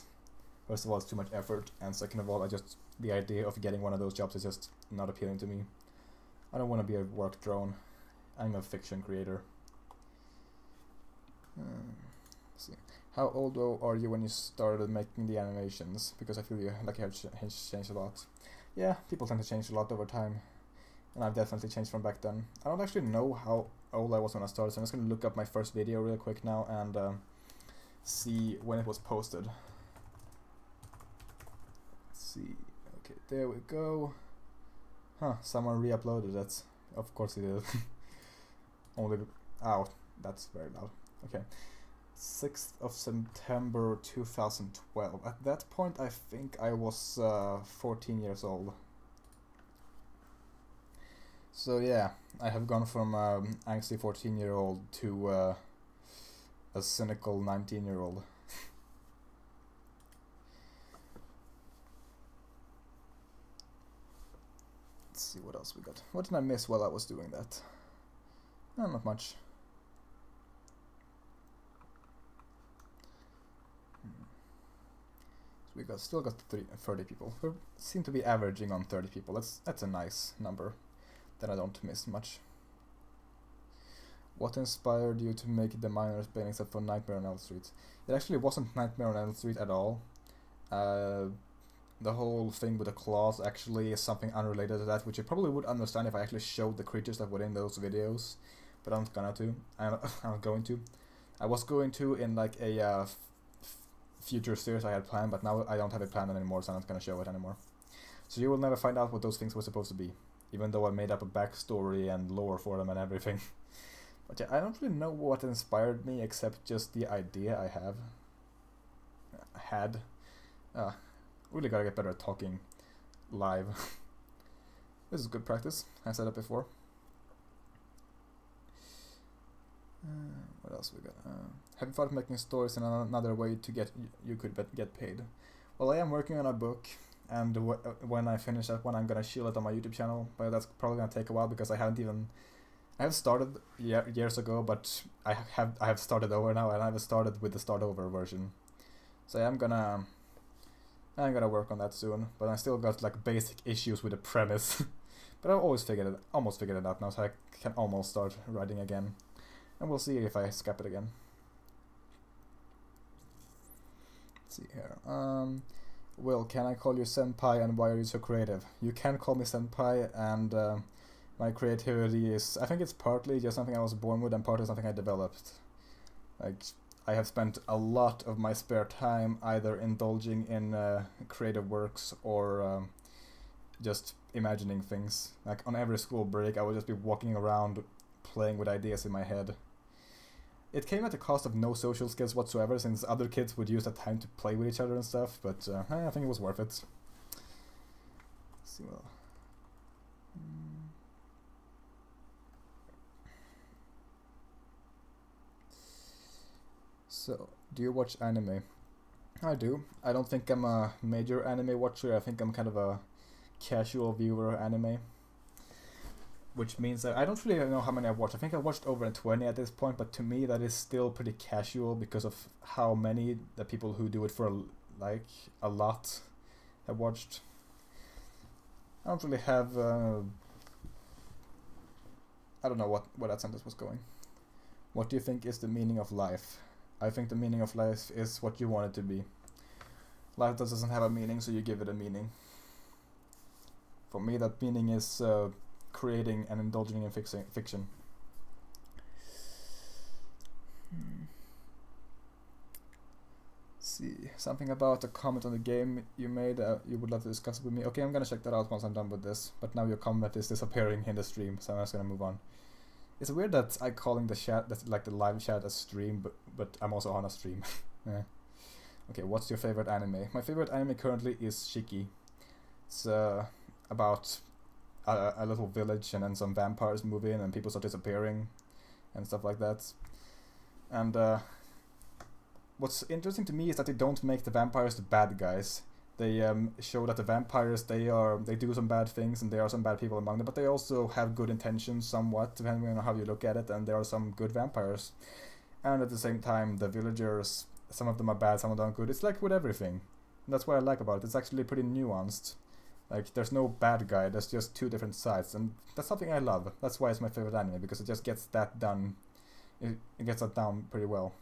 First of all, it's too much effort, and second of all, the idea of getting one of those jobs is just not appealing to me. I don't want to be a work drone. I'm a fiction creator. Let's see. How old are you when you started making the animations? Because I feel you have changed a lot. Yeah, people tend to change a lot over time. And I've definitely changed from back then. I don't actually know how old I was when I started, so I'm just going to look up my first video real quick now and see when it was posted. Let's see. Okay, there we go. Huh, someone re-uploaded it. Of course he did. Ow, that's very loud. Okay. 6th of September 2012. At that point, I think I was 14 years old. So yeah, I have gone from angsty 14-year-old to a cynical 19-year-old. Let's see what else we got. What did I miss while I was doing that? No, not much. So we still got 30 people. We seem to be averaging on 30 people. That's a nice number. Then I don't miss much. What inspired you to make the Miners Bane except for Nightmare on Elm Street? It actually wasn't Nightmare on Elm Street at all. The whole thing with the claws actually is something unrelated to that, which you probably would understand if I actually showed the creatures that were in those videos, but I'm not going to. I was going to in like a future series I had planned, but now I don't have it planned anymore, so I'm not going to show it anymore. So you will never find out what those things were supposed to be, even though I made up a backstory and lore for them and everything. But yeah, I don't really know what inspired me except just the idea I had. Really gotta get better at talking live. This is good practice. I said it before. What else we got? Have you thought of making stories in another way to get paid? Well, I am working on a book, and when I finish that one, I'm gonna shield it on my YouTube channel. But that's probably gonna take a while because I have started years ago, but I have started over now, and I have started with the start over version. So I'm gonna work on that soon, but I still got like basic issues with the premise. But I've almost figured it out now, so I can almost start writing again. And we'll see if I scrap it again. Let's see here. Will, can I call you senpai, and why are you so creative? You can call me senpai, and my creativity is, I think it's partly just something I was born with and partly something I developed. Like, I have spent a lot of my spare time either indulging in creative works or just imagining things. Like on every school break, I would just be walking around playing with ideas in my head. It came at the cost of no social skills whatsoever, since other kids would use that time to play with each other and stuff, but I think it was worth it. Let's see, well... So, do you watch anime? I do. I don't think I'm a major anime watcher. I think I'm kind of a casual viewer of anime. which means that I don't really know how many I've watched. I think I've watched over 20 at this point, but to me that is still pretty casual because of how many the people who do it for like a lot have watched. I don't really have. I don't know where that sentence was going. What do you think is the meaning of life? I think the meaning of life is what you want it to be. Life doesn't have a meaning, so you give it a meaning. For me, that meaning is creating and indulging in fiction. See, something about a comment on the game you made you would love to discuss with me. Okay, I'm gonna check that out once I'm done with this, but now your comment is disappearing in the stream, so I'm just gonna move on. It's weird that I'm calling the chat, that's like the live chat, a stream, but I'm also on a stream. Yeah. Okay, what's your favorite anime? My favorite anime currently is Shiki. It's about a little village and then some vampires move in and people start disappearing and stuff like that. And what's interesting to me is that they don't make the vampires the bad guys. They show that the vampires they do some bad things and there are some bad people among them, but they also have good intentions somewhat, depending on how you look at it, and there are some good vampires. And at the same time, the villagers, some of them are bad, some of them are good. It's like with everything. And that's what I like about it. It's actually pretty nuanced. Like, there's no bad guy, there's just two different sides, and that's something I love. That's why it's my favorite anime, because it just gets that done. It gets that down pretty well.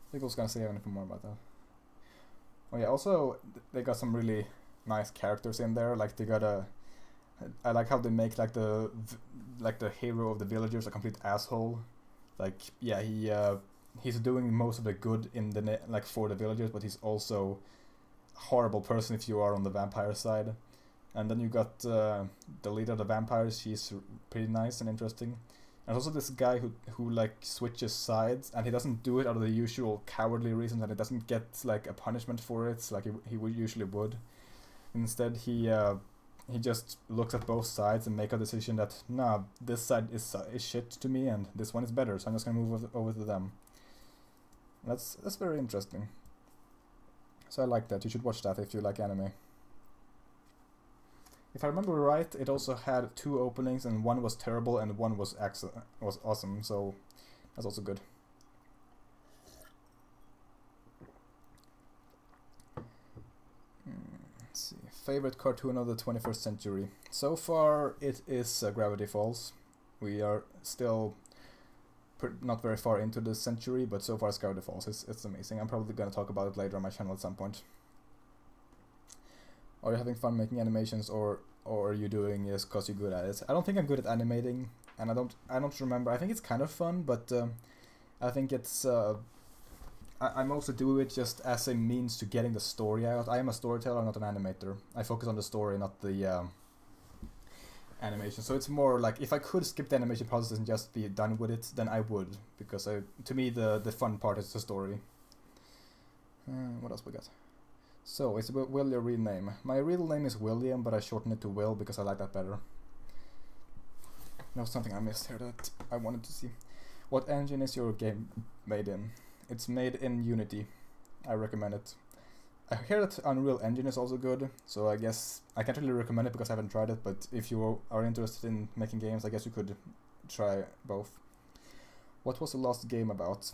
I think I was gonna say anything more about that. Oh yeah, also they got some really nice characters in there. Like I like how they make like the hero of the villagers a complete asshole. Like yeah, he's doing most of the good in the like for the villagers, but he's also a horrible person if you are on the vampire side. And then you got the leader of the vampires. She's pretty nice and interesting. And also this guy who like switches sides, and he doesn't do it out of the usual cowardly reasons, and he doesn't get like a punishment for it like he would usually would. Instead, he just looks at both sides and make a decision that nah, this side is shit to me, and this one is better, so I'm just gonna move over to them. That's very interesting. So I like that. You should watch that if you like anime. If I remember right, it also had 2 openings, and one was terrible and one was awesome, so that's also good. Let's see. Favorite cartoon of the 21st century. So far, it is Gravity Falls. We are still not very far into this century, but so far it's Gravity Falls. It's amazing. I'm probably going to talk about it later on my channel at some point. Are you having fun making animations, or are you doing this because you're good at it? I don't think I'm good at animating, and I don't remember. I think it's kind of fun, but I think it's I mostly do it just as a means to getting the story out. I am a storyteller, not an animator. I focus on the story, not the animation. So it's more like if I could skip the animation process and just be done with it, then I would, because to me the fun part is the story. What else we got? So, it's Will your real name? My real name is William, but I shorten it to Will because I like that better. There was something I missed here that I wanted to see. What engine is your game made in? It's made in Unity. I recommend it. I hear that Unreal Engine is also good, so I guess I can't really recommend it because I haven't tried it, but if you are interested in making games, I guess you could try both. What was the last game about?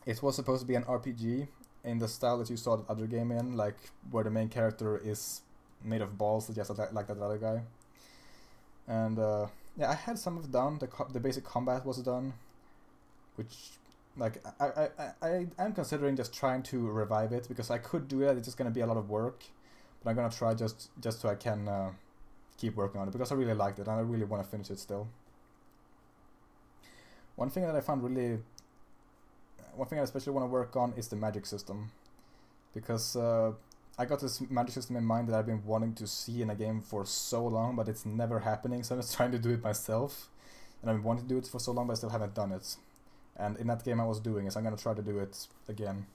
It was supposed to be an RPG, in the style that you saw the other game in, like where the main character is made of balls, just like that other guy. And yeah, I had some of it done. The basic combat was done, which like I'm considering just trying to revive it, because I could do that. It's just gonna be a lot of work, but I'm gonna try just so I can keep working on it, because I really liked it and I really want to finish it still. One thing that I especially want to work on is the magic system, because I got this magic system in mind that I've been wanting to see in a game for so long, but it's never happening, so I'm just trying to do it myself. And I've been wanting to do it for so long, but I still haven't done it. And in that game I was doing it, so I'm going to try to do it again.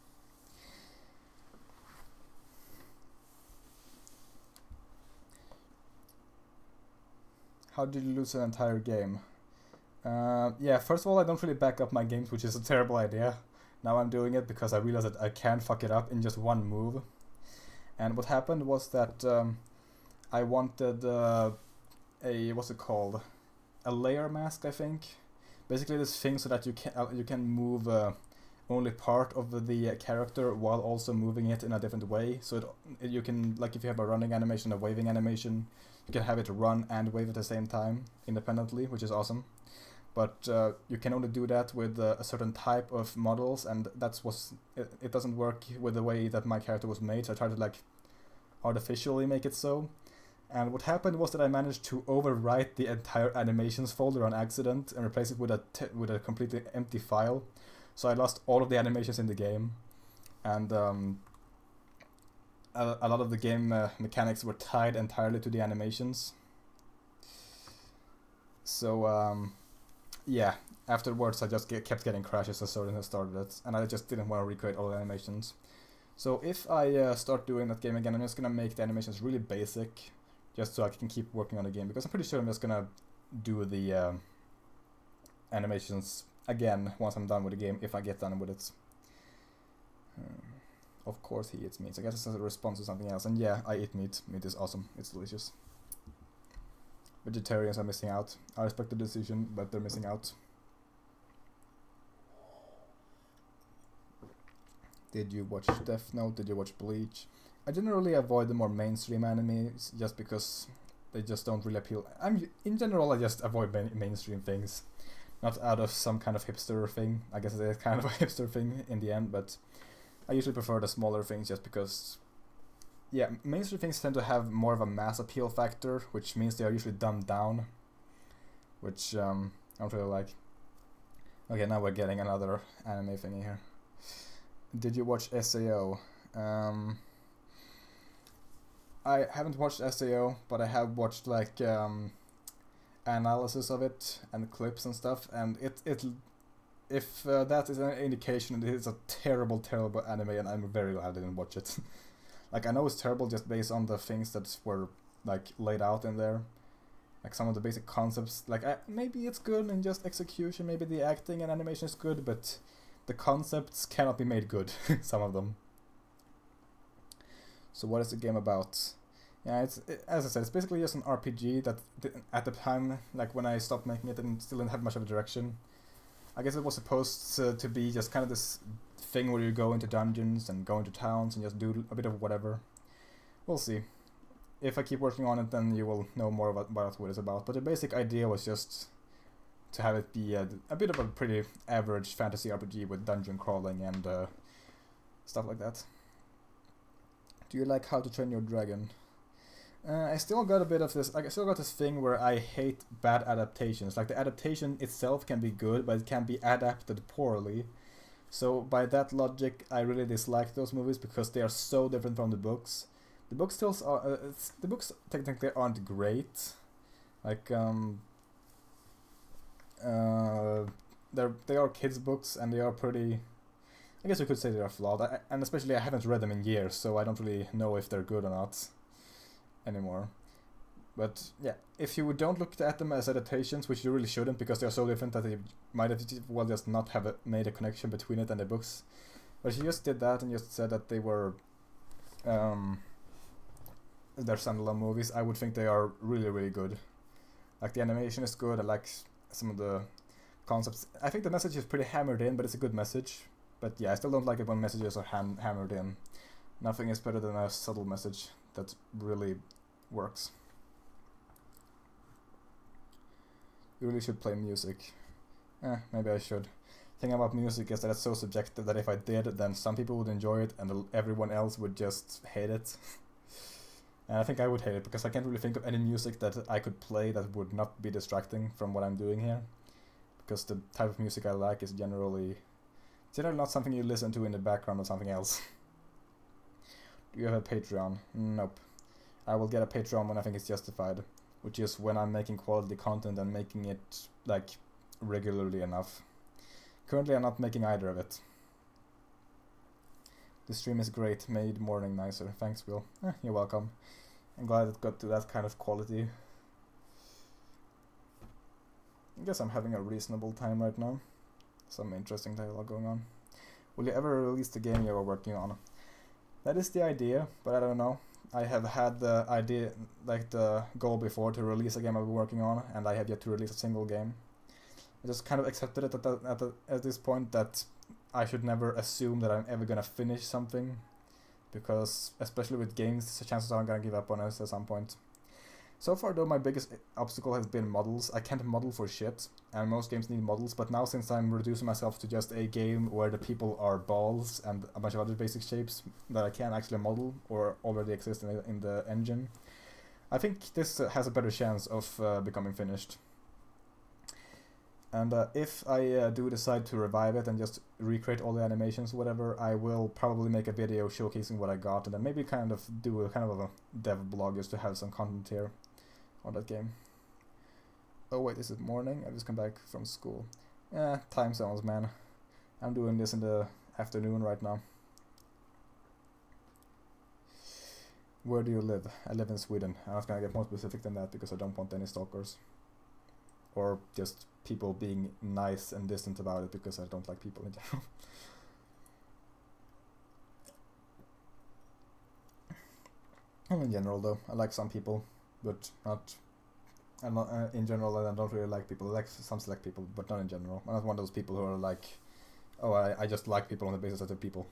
How did you lose an entire game? Yeah, first of all, I don't really back up my games, which is a terrible idea. Now I'm doing it because I realized that I can't fuck it up in just one move. And what happened was that I wanted a what's it called? A layer mask, I think. Basically, this thing so that you can move only part of the character while also moving it in a different way. So you can, like, if you have a running animation, a waving animation, you can have it run and wave at the same time independently, which is awesome. But you can only do that with a certain type of models, and it doesn't work with the way that my character was made. So I tried to like artificially make it so. And what happened was that I managed to overwrite the entire animations folder on accident and replace it with a completely empty file. So I lost all of the animations in the game, and a lot of the game mechanics were tied entirely to the animations. So yeah, afterwards I just kept getting crashes as soon as I started it, and I just didn't want to recreate all the animations. So if I start doing that game again, I'm just gonna make the animations really basic, just so I can keep working on the game, because I'm pretty sure I'm just gonna do the animations again once I'm done with the game, if I get done with it. Of course he eats meat. So I guess it's a response to something else. And yeah, I eat meat. Meat is awesome. It's delicious. Vegetarians are missing out. I respect the decision, but they're missing out. Did you watch Death Note? Did you watch Bleach? I generally avoid the more mainstream animes just because they just don't really appeal. In general, I just avoid mainstream things. Not out of some kind of hipster thing. I guess it's kind of a hipster thing in the end, but I usually prefer the smaller things just because, yeah, mainstream things tend to have more of a mass appeal factor, which means they are usually dumbed down, which I don't really like. Okay, now we're getting another anime thingy here. Did you watch SAO? I haven't watched SAO, but I have watched like analysis of it and clips and stuff, and if that is an indication, it is a terrible anime, and I'm very glad I didn't watch it. Like, I know it's terrible just based on the things that were like laid out in there, like some of the basic concepts. Like, maybe it's good in just execution, maybe the acting and animation is good, but the concepts cannot be made good. Some of them. So what is the game about? Yeah, as I said, it's basically just an RPG that at the time, like when I stopped making it, and still didn't have much of a direction. I guess it was supposed to be just kind of this thing where you go into dungeons and go into towns and just do a bit of whatever. We'll see. If I keep working on it, then you will know more about what it's about. But the basic idea was just to have it be a bit of a pretty average fantasy RPG with dungeon crawling and stuff like that. Do you like How to Train Your Dragon? I still got a bit of this. I still got this thing where I hate bad adaptations. Like, the adaptation itself can be good, but it can be adapted poorly. So by that logic, I really dislike those movies because they are so different from the books. The books still are. The books technically aren't great. Like they are kids' books, and they are pretty. I guess you could say they are flawed. And especially I haven't read them in years, so I don't really know if they're good or not anymore. But yeah, if you don't look at them as adaptations, which you really shouldn't, because they are so different that they might have well just not have made a connection between it and the books. But if you just did that and just said that they were they're standalone movies, I would think they are really good. Like, the animation is good. I like some of the concepts. I think the message is pretty hammered in, but it's a good message. But yeah, I still don't like it when messages are hammered in. Nothing is better than a subtle message that really works. You really should play music. Maybe I should. The thing about music is that it's so subjective that if I did, then some people would enjoy it and everyone else would just hate it. And I think I would hate it because I can't really think of any music that I could play that would not be distracting from what I'm doing here. Because the type of music I like is generally not something you listen to in the background or something else. Do you have a Patreon? Nope. I will get a Patreon when I think it's justified, which is when I'm making quality content and making it like regularly enough. Currently I'm not making either of it. The stream is great, made morning nicer. Thanks, Will. You're welcome. I'm glad it got to that kind of quality. I guess I'm having a reasonable time right now. Some interesting dialogue going on. Will you ever release the game you are working on? That is the idea, but I don't know. I have had the idea, like the goal before, to release a game I've been working on, and I have yet to release a single game. I just kind of accepted it at this point that I should never assume that I'm ever gonna finish something, because especially with games, the chances are I'm gonna give up on us at some point. So far though, my biggest obstacle has been models. I can't model for shit, and most games need models, but now since I'm reducing myself to just a game where the people are balls and a bunch of other basic shapes that I can actually model or already exist in the engine, I think this has a better chance of becoming finished. And if I do decide to revive it and just recreate all the animations, whatever, I will probably make a video showcasing what I got, and then maybe kind of do a kind of a dev blog just to have some content here on that game. Oh wait, is it morning? I just come back from school. Time zones, man. I'm doing this in the afternoon right now. Where do you live? I live in Sweden. I'm not gonna get more specific than that because I don't want any stalkers. Or just people being nice and distant about it because I don't like people in general. In general though, I like some people, but not... I'm not in general, I don't really like people. I like some select people, but not in general. I'm not one of those people who are like, oh, I just like people on the basis of they're people.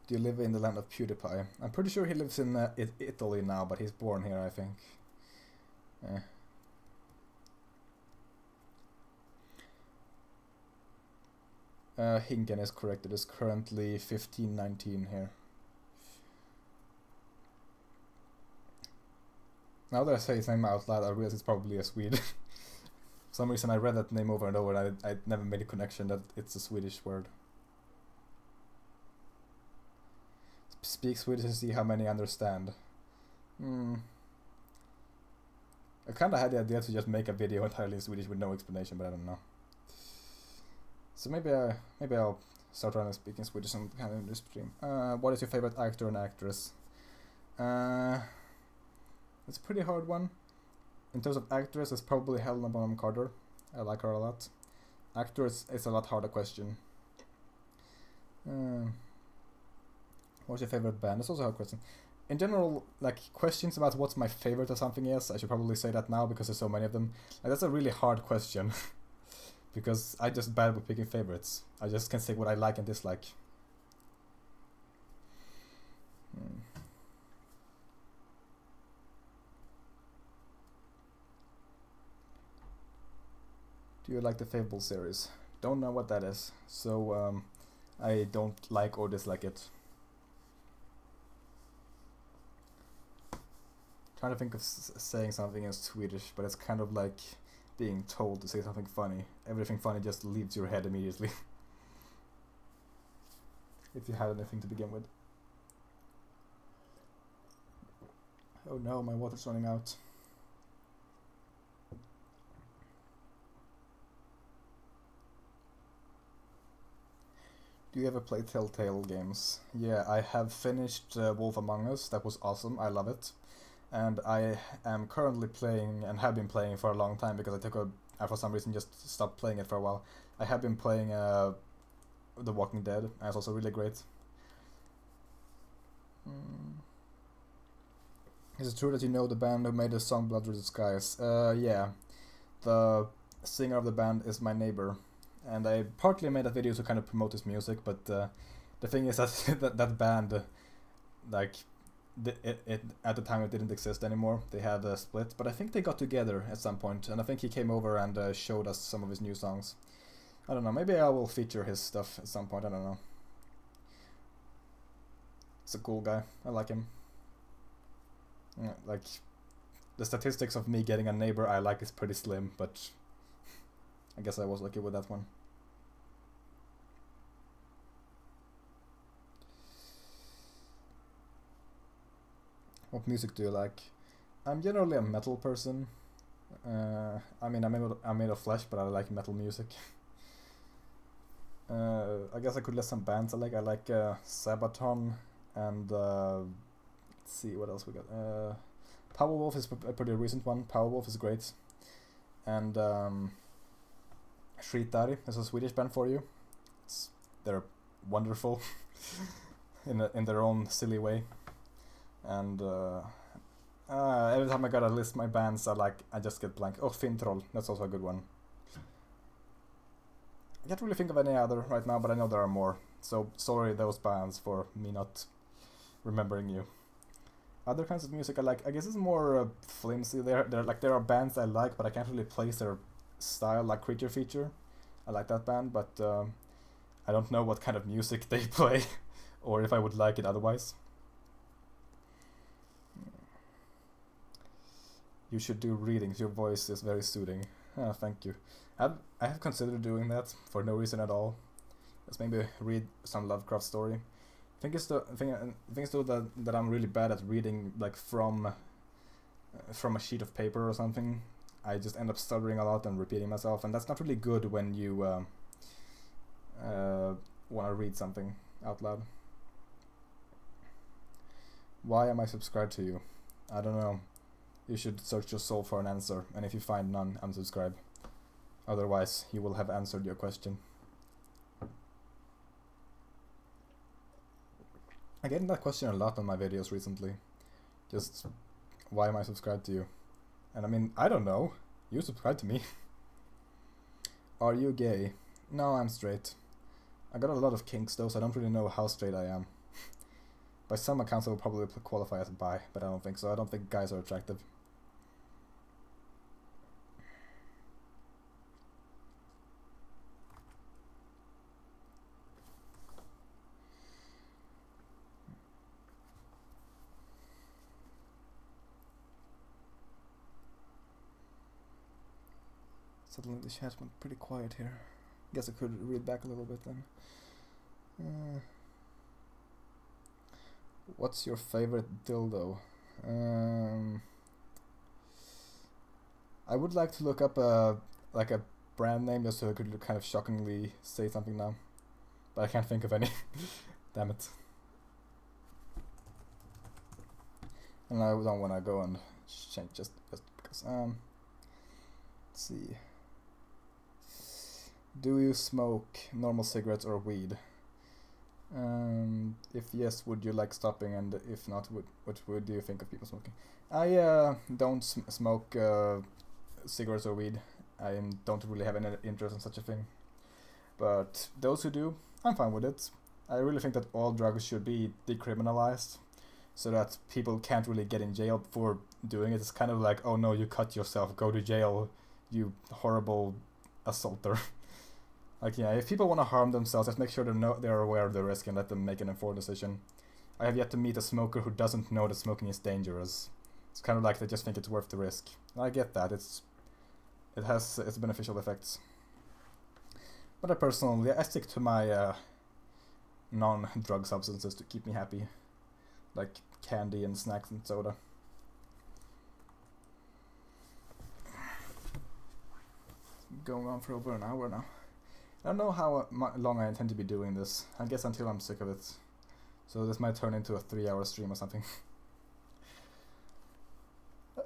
Do you live in the land of PewDiePie? I'm pretty sure he lives in Italy now, but he's born here, I think. Hinken is correct. It is currently 1519 here. Now that I say his name out loud, I realize it's probably a Swede. For some reason I read that name over and over and I never made a connection that it's a Swedish word. Speak Swedish and see how many understand. I kinda had the idea to just make a video entirely in Swedish with no explanation, but I don't know. So maybe I'll start running speaking Swedish and kind of in this stream. What is your favorite actor and actress? It's a pretty hard one. In terms of actress, it's probably Helena Bonham Carter. I like her a lot. Actress is a lot harder question. What's your favorite band? That's also a hard question. In general, like questions about what's my favorite or something is, I should probably say that now because there's so many of them. Like, that's a really hard question. Because I just bad with picking favorites. I just can say what I like and dislike. Do you like the Fable series? Don't know what that is, so I don't like or dislike it. Trying to think of saying something in Swedish, but it's kind of like being told to say something funny. Everything funny just leaves your head immediately. If you had anything to begin with. Oh no, my water's running out. Do you ever play Telltale games? Yeah, I have finished Wolf Among Us. That was awesome. I love it. And I am currently playing, and have been playing for a long time because I for some reason just stopped playing it for a while. I have been playing The Walking Dead, and it's also really great. Is it true that you know the band who made the song Blood Red Skies? Yeah. The singer of the band is my neighbor. And I partly made a video to kind of promote his music, but the thing is that that band, like, it at the time it didn't exist anymore. They had a split, but I think they got together at some point, and I think he came over and showed us some of his new songs. I don't know, maybe I will feature his stuff at some point, I don't know. He's a cool guy, I like him. Yeah, like, the statistics of me getting a neighbor I like is pretty slim, but I guess I was lucky with that one. What music do you like? I'm generally a metal person. I mean, I'm made of flesh, but I like metal music. I guess I could list some bands I like. I like Sabaton and let's see what else we got. Powerwolf is a pretty recent one. Powerwolf is great. And Shritari is a Swedish band for you. They're wonderful in their own silly way. And every time I gotta list my bands, I just get blank. Oh, Fintroll, that's also a good one. I can't really think of any other right now, but I know there are more. So sorry those bands for me not remembering you. Other kinds of music I like, I guess it's more flimsy. There are bands I like, but I can't really place their style, like Creature Feature. I like that band, but I don't know what kind of music they play, or if I would like it otherwise. You should do readings. Your voice is very soothing. Thank you. I have considered doing that for no reason at all. Let's maybe read some Lovecraft story. I think it's that I'm really bad at reading like from a sheet of paper or something. I just end up stuttering a lot and repeating myself, and that's not really good when you want to read something out loud. Why am I subscribed to you? I don't know. You should search your soul for an answer, and if you find none, unsubscribe. Otherwise, you will have answered your question. I get that question a lot on my videos recently. Just, why am I subscribed to you? And I mean, I don't know. You subscribe to me. Are you gay? No, I'm straight. I got a lot of kinks though, so I don't really know how straight I am. By some accounts I will probably qualify as bi, but I don't think so. I don't think guys are attractive. Suddenly the chat went pretty quiet here. Guess I could read back a little bit then. What's your favorite dildo? I would like to look up a brand name just so I could kind of shockingly say something now, but I can't think of any. Damn it. And I don't want to go and change just because. Let's see. Do you smoke normal cigarettes or weed? If yes, would you like stopping? And if not, what would you think of people smoking? I don't smoke cigarettes or weed. I don't really have any interest in such a thing. But those who do, I'm fine with it. I really think that all drugs should be decriminalized, so that people can't really get in jail for doing it. It's kind of like, oh no, you cut yourself, go to jail, you horrible assaulter. Like, yeah, if people want to harm themselves, just make sure they're aware of the risk and let them make an informed decision. I have yet to meet a smoker who doesn't know that smoking is dangerous. It's kind of like they just think it's worth the risk. I get that. It has its beneficial effects. But I stick to my non-drug substances to keep me happy, like candy and snacks and soda. It's going on for over an hour now. I don't know how long I intend to be doing this. I guess until I'm sick of it. So this might turn into a 3-hour stream or something.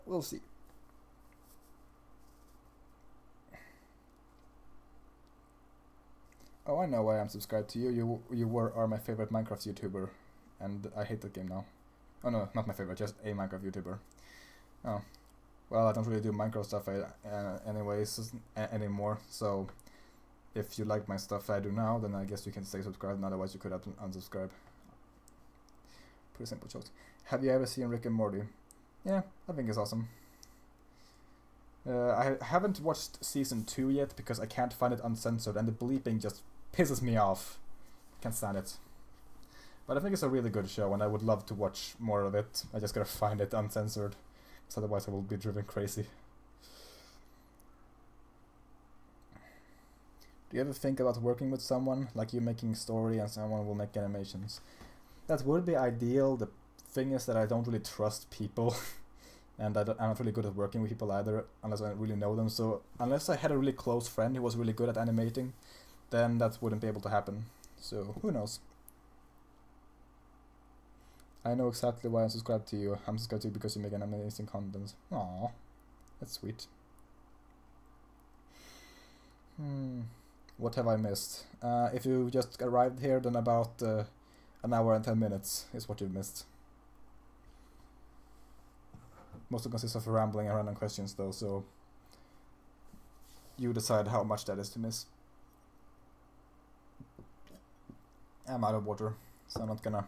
We'll see. Oh, I know why I'm subscribed to you. You are my favorite Minecraft YouTuber, and I hate that game now. Oh no, not my favorite, just a Minecraft YouTuber. Oh, well, I don't really do Minecraft stuff anyways anymore, so if you like my stuff I do now, then I guess you can stay subscribed, and otherwise you could unsubscribe. Pretty simple choice. Have you ever seen Rick and Morty? Yeah, I think it's awesome. I haven't watched season 2 yet because I can't find it uncensored, and the bleeping just pisses me off. Can't stand it. But I think it's a really good show, and I would love to watch more of it. I just gotta find it uncensored, because otherwise I will be driven crazy. Do you ever think about working with someone, like you making a story and someone will make animations? That would be ideal. The thing is that I don't really trust people, and I'm not really good at working with people either, unless I really know them. So unless I had a really close friend who was really good at animating, then that wouldn't be able to happen. So who knows? I know exactly why I'm subscribed to you. I'm subscribed to you because you make an amazing content. Aww, that's sweet. What have I missed? If you just arrived here, then about an hour and 10 minutes is what you've missed. Mostly consists of rambling and random questions though, so you decide how much that is to miss. I'm out of water, so I'm not gonna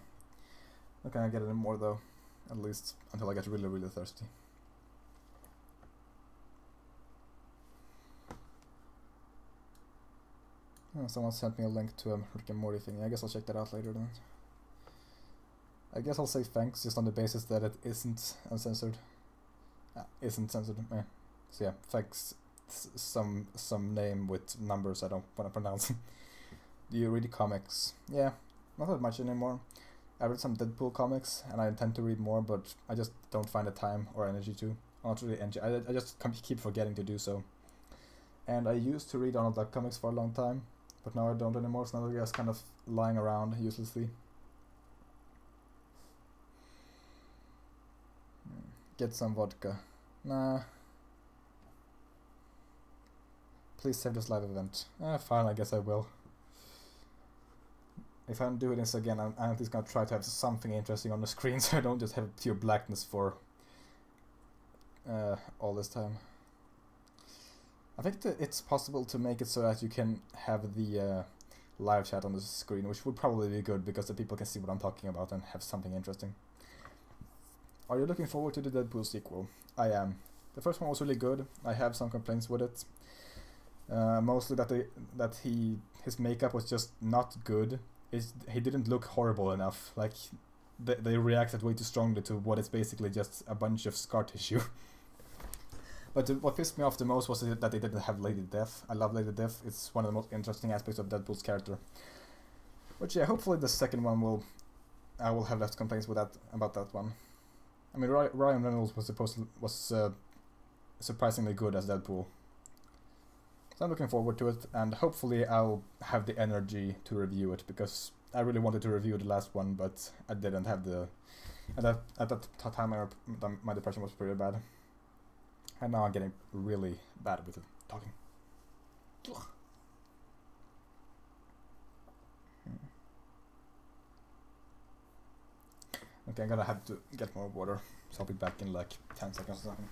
get any more though, at least until I get really, really thirsty. Oh, someone sent me a link to a Rick and Morty thing. I guess I'll check that out later then. I guess I'll say thanks just on the basis that it isn't uncensored. Isn't censored. So yeah, thanks. Some name with numbers I don't want to pronounce. Do you read comics? Yeah, not that much anymore. I read some Deadpool comics and I intend to read more, but I just don't find the time or energy to. Not really energy. I just keep forgetting to do so. And I used to read Donald Duck comics for a long time, but now I don't anymore, so now they're just kind of lying around uselessly. Get some vodka. Nah. Please save this live event. Fine, I guess I will. If I'm doing this again, I'm at least gonna try to have something interesting on the screen so I don't just have pure blackness for all this time. I think that it's possible to make it so that you can have the live chat on the screen, which would probably be good because the people can see what I'm talking about and have something interesting. Are you looking forward to the Deadpool sequel? I am. The first one was really good. I have some complaints with it. Mostly that his makeup was just not good. He didn't look horrible enough. Like they reacted way too strongly to what is basically just a bunch of scar tissue. But what pissed me off the most was that they didn't have Lady Death. I love Lady Death. It's one of the most interesting aspects of Deadpool's character. But yeah, hopefully the second one I will have less complaints with about that one. I mean, Ryan Reynolds was surprisingly good as Deadpool. So I'm looking forward to it, and hopefully I'll have the energy to review it, because I really wanted to review the last one, but I didn't have the... At that time my depression was pretty bad. And now I'm getting really bad with talking. Ugh. Okay, I'm gonna have to get more water, so I'll be back in like 10 seconds or something.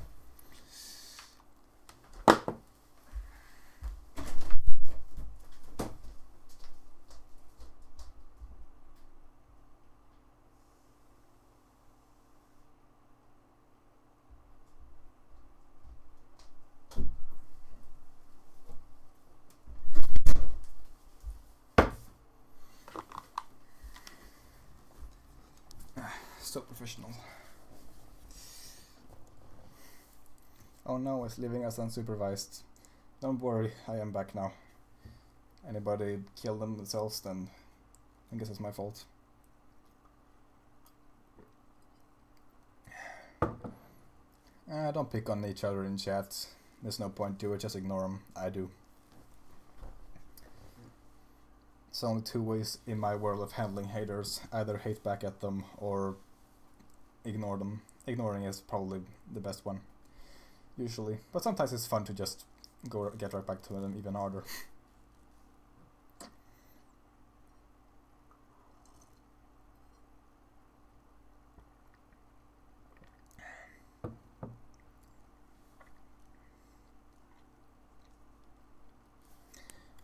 So professional. Oh no, it's leaving us unsupervised. Don't worry, I am back now. Anybody kill themselves, then I guess it's my fault. Don't pick on each other in chat. There's no point to it, just ignore them. I do. It's only two ways in my world of handling haters. Either hate back at them or ignore them. Ignoring is probably the best one, usually. But sometimes it's fun to just get right back to them even harder.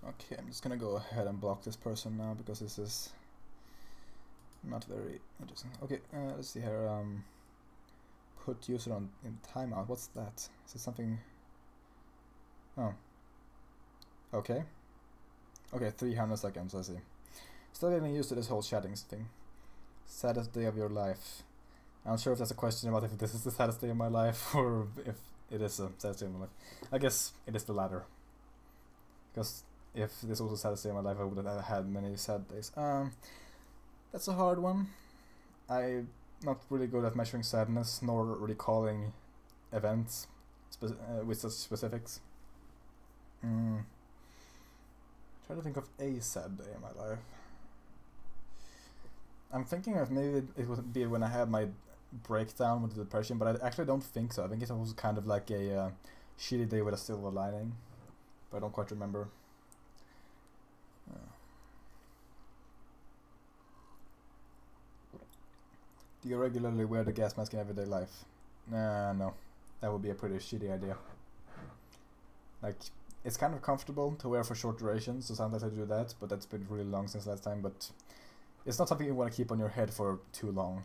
Okay, I'm just gonna go ahead and block this person now because this is not very interesting. Okay, let's see here. Put user in timeout. What's that? Is it something? Oh. Okay. Okay, 300 seconds. I see. Still getting used to this whole chatting thing. Saddest day of your life. I'm not sure if that's a question about if this is the saddest day of my life or if it is a saddest day of my life. I guess it is the latter. Because if this was the saddest day of my life, I would have had many sad days. That's a hard one. I'm not really good at measuring sadness nor recalling events with such specifics. Try to think of a sad day in my life. I'm thinking of maybe it would be when I had my breakdown with the depression, but I actually don't think so. I think it was kind of like a shitty day with a silver lining, but I don't quite remember. Do you regularly wear the gas mask in everyday life? No. That would be a pretty shitty idea. Like, it's kind of comfortable to wear for short durations, so sometimes I do that, but that's been really long since last time, but it's not something you want to keep on your head for too long.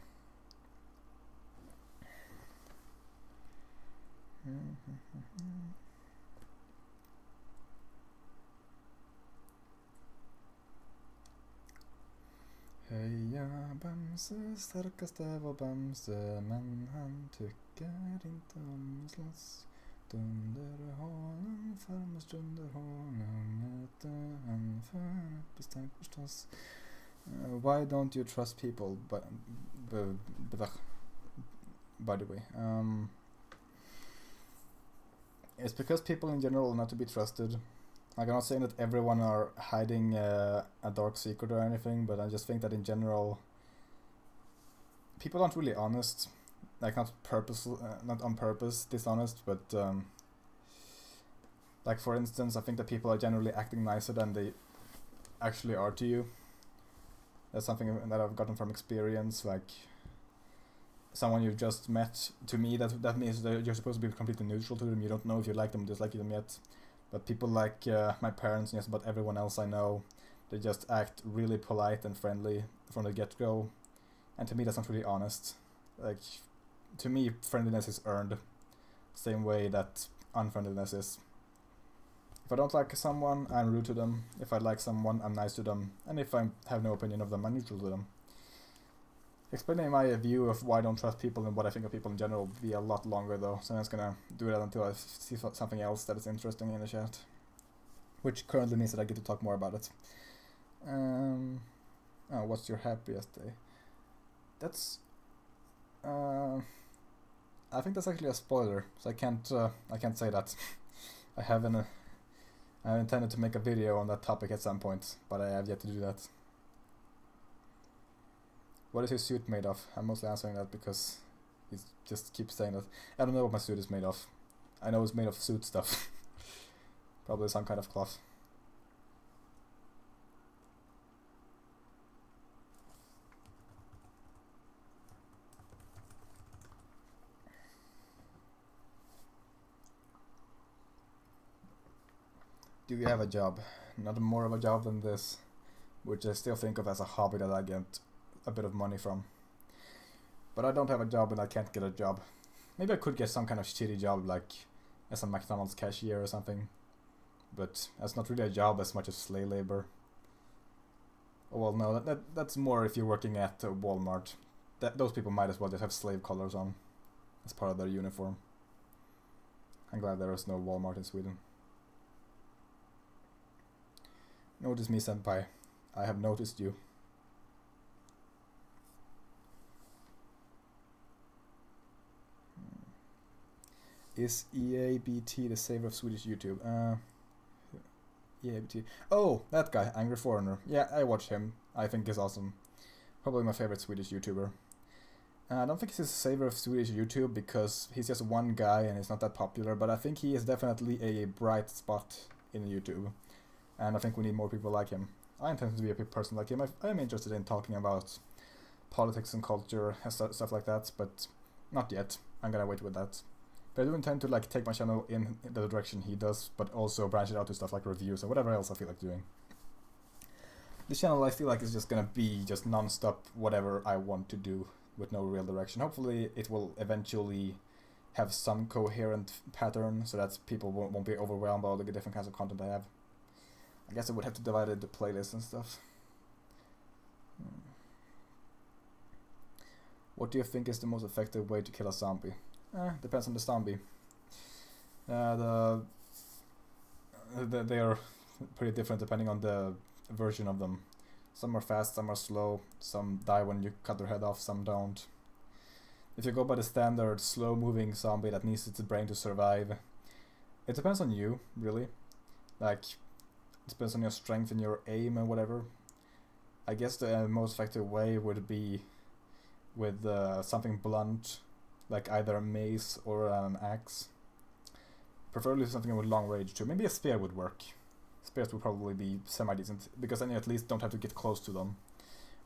Heja Bamse, starkaste var Bamse, men han tycker inte om att slåss. Dunder honom, farmors dunder honom, äter han för att bli stark förstås. Why don't you trust people? By the way, it's because people in general are not to be trusted. Like, I'm not saying that everyone are hiding a dark secret or anything, but I just think that in general, people aren't really honest. Like, not on purpose dishonest, but like, for instance, I think that people are generally acting nicer than they actually are to you. That's something that I've gotten from experience. Like, someone you've just met, to me, that means that you're supposed to be completely neutral to them. You don't know if you like them or dislike them yet. But people like my parents and just about everyone else I know, they just act really polite and friendly from the get-go. And to me, that's not really honest. Like, to me, friendliness is earned. Same way that unfriendliness is. If I don't like someone, I'm rude to them. If I like someone, I'm nice to them. And if I have no opinion of them, I'm neutral to them. Explaining my view of why I don't trust people and what I think of people in general will be a lot longer though, so I'm just gonna do that until I see something else that is interesting in the chat. Which currently means that I get to talk more about it. What's your happiest day? That's... I think that's actually a spoiler, so I can't say that. I intended to make a video on that topic at some point, but I have yet to do that. What is your suit made of? I'm mostly answering that because he just keeps saying that. I don't know what my suit is made of. I know it's made of suit stuff. Probably some kind of cloth. Do you have a job? Not more of a job than this, which I still think of as a hobby that I get a bit of money from. But I don't have a job and I can't get a job. Maybe I could get some kind of shitty job, like as a McDonald's cashier or something. But that's not really a job as much as slave labor. Oh, well, no, that's more if you're working at Walmart. Those people might as well just have slave collars on as part of their uniform. I'm glad there is no Walmart in Sweden. Notice me, senpai. I have noticed you. Is EABT the savior of Swedish YouTube? EABT. Oh, that guy, Angry Foreigner. Yeah, I watch him. I think he's awesome. Probably my favorite Swedish YouTuber. I don't think he's the savior of Swedish YouTube because he's just one guy and he's not that popular, but I think he is definitely a bright spot in YouTube. And I think we need more people like him. I intend to be a person like him. I'm interested in talking about politics and culture and stuff like that, but not yet. I'm gonna wait with that. But I do intend to like take my channel in the direction he does, but also branch it out to stuff like reviews or whatever else I feel like doing. This channel I feel like is just gonna be just non-stop whatever I want to do with no real direction. Hopefully it will eventually have some coherent pattern so that people won't be overwhelmed by all the different kinds of content I have. I guess I would have to divide it into playlists and stuff. What do you think is the most effective way to kill a zombie? Depends on the zombie. They are pretty different depending on the version of them. Some are fast, some are slow, some die when you cut their head off, some don't. If you go by the standard slow-moving zombie that needs its brain to survive, it depends on you, really. Like, it depends on your strength and your aim and whatever. I guess the most effective way would be with something blunt, like either a mace or an axe. Preferably something with long range too. Maybe a spear would work. Spears would probably be semi-decent, because then you at least don't have to get close to them.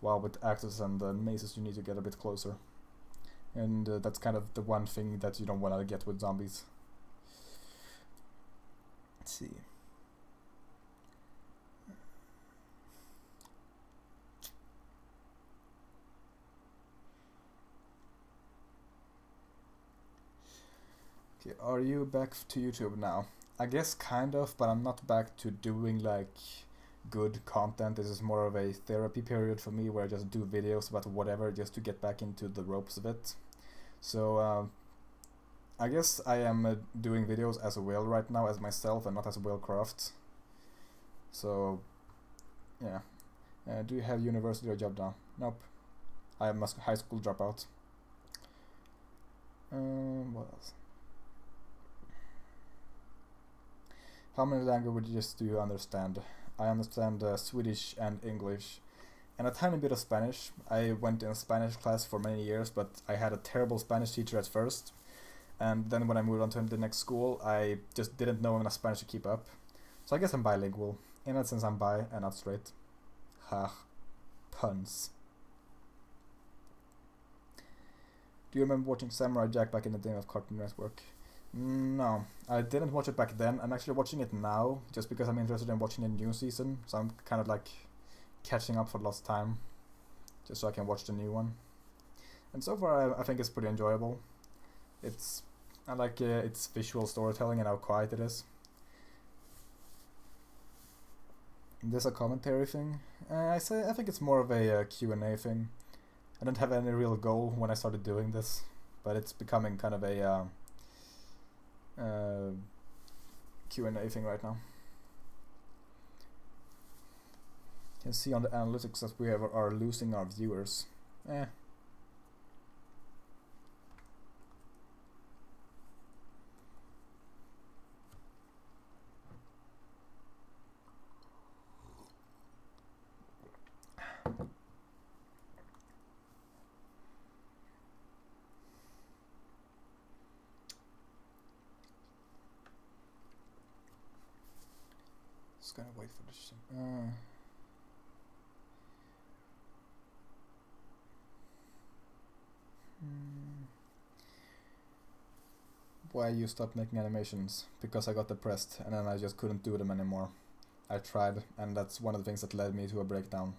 While with axes and maces you need to get a bit closer. and that's kind of the one thing that you don't want to get with zombies. Let's see. Okay, are you back to YouTube now? I guess kind of, but I'm not back to doing like good content. This is more of a therapy period for me where I just do videos about whatever just to get back into the ropes of it. So I guess I am doing videos as Will right now as myself and not as Will Croft. So yeah. Do you have university or job now? Nope. I am a high school dropout. What else? How many languages do you understand? I understand Swedish and English, and a tiny bit of Spanish. I went in a Spanish class for many years, but I had a terrible Spanish teacher at first, and then when I moved on to the next school, I just didn't know enough Spanish to keep up. So I guess I'm bilingual. In that sense, I'm bi and not straight. Ha. Puns. Do you remember watching Samurai Jack back in the day of Cartoon Network? No, I didn't watch it back then. I'm actually watching it now, just because I'm interested in watching the new season, so I'm kind of like catching up for lost time, just so I can watch the new one. And so far, I think it's pretty enjoyable. I like its visual storytelling and how quiet it is. Is this a commentary thing? I think it's more of a Q&A thing. I didn't have any real goal when I started doing this, but it's becoming kind of a Q&A thing right now. You can see on the analytics that we are losing our viewers. Just gonna wait for this. Why you stopped making animations? Because I got depressed and then I just couldn't do them anymore. I tried, and that's one of the things that led me to a breakdown.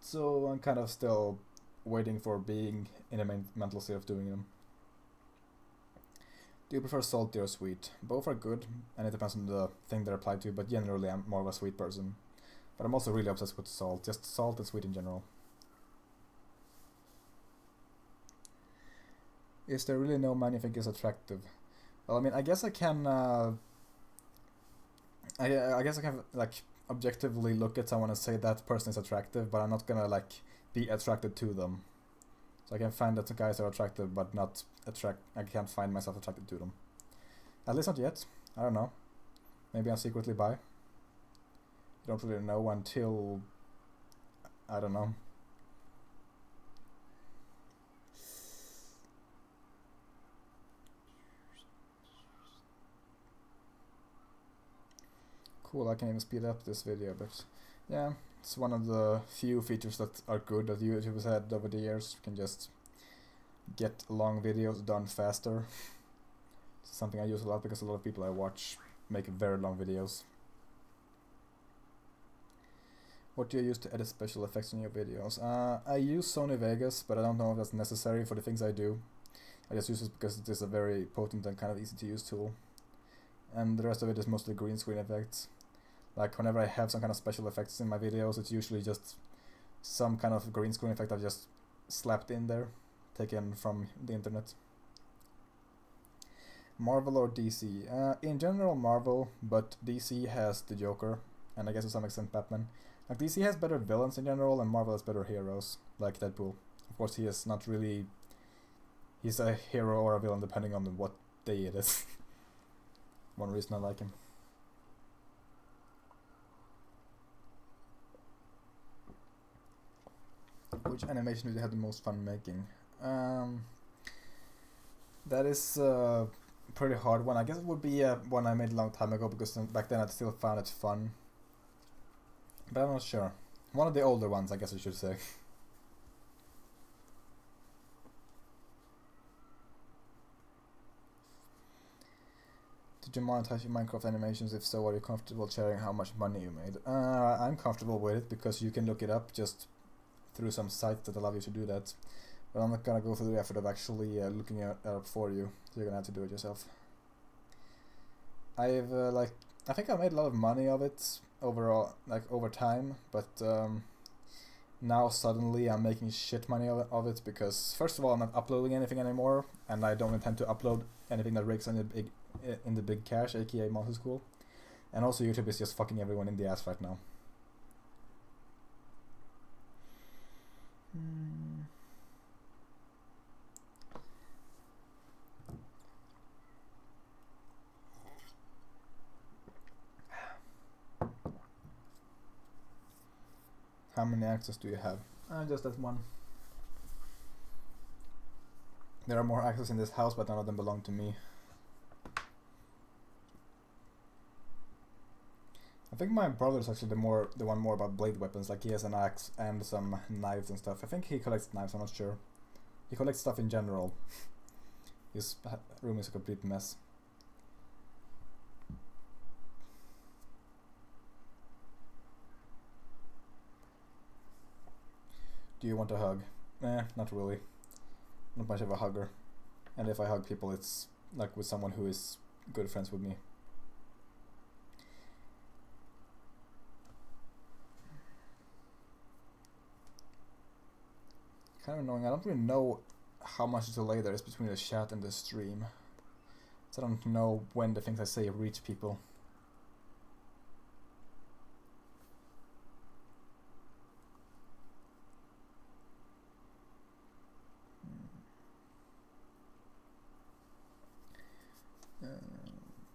So I'm kind of still waiting for being in a mental state of doing them. Do you prefer salty or sweet? Both are good, and it depends on the thing they're applied to, but generally I'm more of a sweet person. But I'm also really obsessed with salt, just salt and sweet in general. Is there really no man you think is attractive? Well, I mean, I guess I can, I guess I can, like, objectively look at someone and say that person is attractive, but I'm not gonna, like, be attracted to them. So I can find that the guys are attractive, but not I can't find myself attracted to them. At least not yet. I don't know. Maybe I'm secretly bi. You don't really know until... I don't know. Cool, I can even speed up this video, but yeah, it's one of the few features that are good that YouTube has had over the years. You can just get long videos done faster. It's something I use a lot because a lot of people I watch make very long videos. What do you use to edit special effects in your videos? I use Sony Vegas, but I don't know if that's necessary for the things I do. I just use it because it is a very potent and kind of easy to use tool. And the rest of it is mostly green screen effects. Like whenever I have some kind of special effects in my videos, it's usually just some kind of green screen effect I've just slapped in there, taken from the internet. Marvel or DC? In general Marvel, but DC has the Joker, and I guess to some extent Batman. Like DC has better villains in general, and Marvel has better heroes, like Deadpool. Of course he is not really... He's a hero or a villain depending on what day it is. One reason I like him. Which animation did you have the most fun making? That is a pretty hard one. I guess it would be one I made a long time ago because back then I still found it fun. But I'm not sure. One of the older ones, I guess I should say. Did you monetize your Minecraft animations? If so, are you comfortable sharing how much money you made? I'm comfortable with it because you can look it up just through some sites that allow you to do that. But I'm not gonna go through the effort of actually looking it up for you. So you're gonna have to do it yourself. I've I think I made a lot of money of it overall, like over time, but now suddenly I'm making shit money of it because first of all I'm not uploading anything anymore, and I don't intend to upload anything that rigs in the big cache, aka Monster School, and also YouTube is just fucking everyone in the ass right now. How many axes do you have? Just that one. There are more axes in this house, but none of them belong to me. I think my brother's actually the one more about blade weapons. Like he has an axe and some knives and stuff. I think he collects knives. I'm not sure. He collects stuff in general. His room is a complete mess. Do you want a hug? Not really. Not much of a hugger. And if I hug people, it's like with someone who is good friends with me. Kind of annoying. I don't really know how much delay there is between the chat and the stream. So I don't know when the things I say reach people.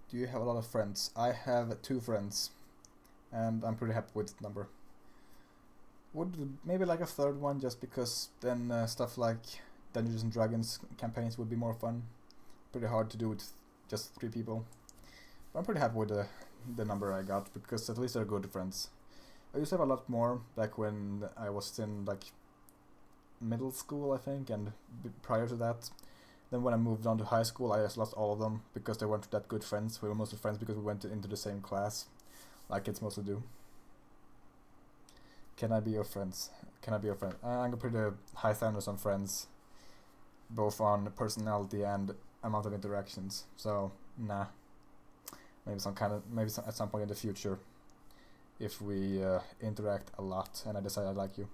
Do you have a lot of friends? I have 2 friends, and I'm pretty happy with the number. Would maybe like a 3rd one, just because then stuff like Dungeons and Dragons campaigns would be more fun. Pretty hard to do with just 3 people. But I'm pretty happy with the number I got, because at least they're good friends. I used to have a lot more back when I was in like middle school, I think, and prior to that. Then when I moved on to high school, I just lost all of them because they weren't that good friends. We were mostly friends because we went into the same class, like kids mostly do. Can I be your friends? Can I be your friend? I'm pretty high standards on friends, both on personality and amount of interactions. So nah, maybe at some point in the future, if we interact a lot and I decide I like you.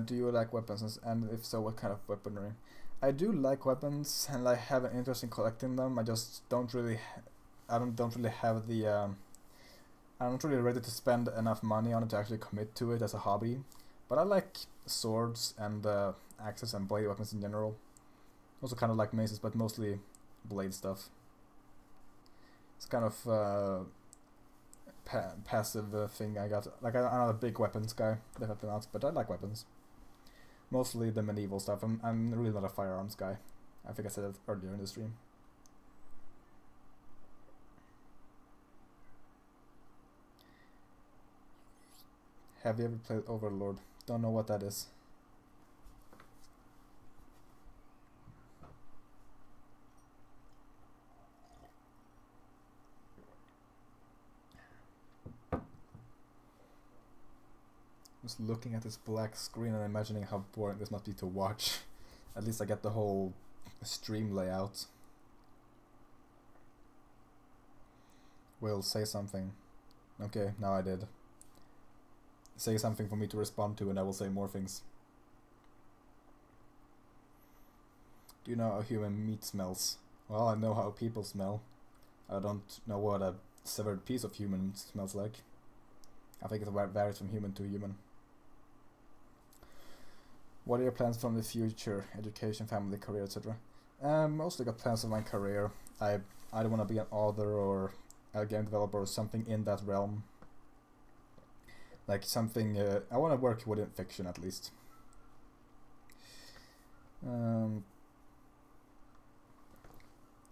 Do you like weapons, and if so, what kind of weaponry? I do like weapons, and I have an interest in collecting them. I just don't really, don't really have the, I'm not really ready to spend enough money on it to actually commit to it as a hobby. But I like swords and axes and blade weapons in general. Also kind of like maces, but mostly blade stuff. It's kind of passive thing I got. Like I'm not a big weapons guy, definitely not, but I like weapons. Mostly the medieval stuff. I'm really not a firearms guy. I think I said that earlier in the stream. Have you ever played Overlord? Don't know what that is. Just looking at this black screen and imagining how boring this must be to watch. At least I get the whole stream layout. Will, say something. Okay, now I did. Say something for me to respond to and I will say more things. Do you know how human meat smells? Well, I know how people smell. I don't know what a severed piece of human smells like. I think it varies from human to human. What are your plans from the future? Education, family, career, etc. Mostly got plans of my career. I either want to be an author or a game developer or something in that realm. Like something, I want to work within fiction at least. And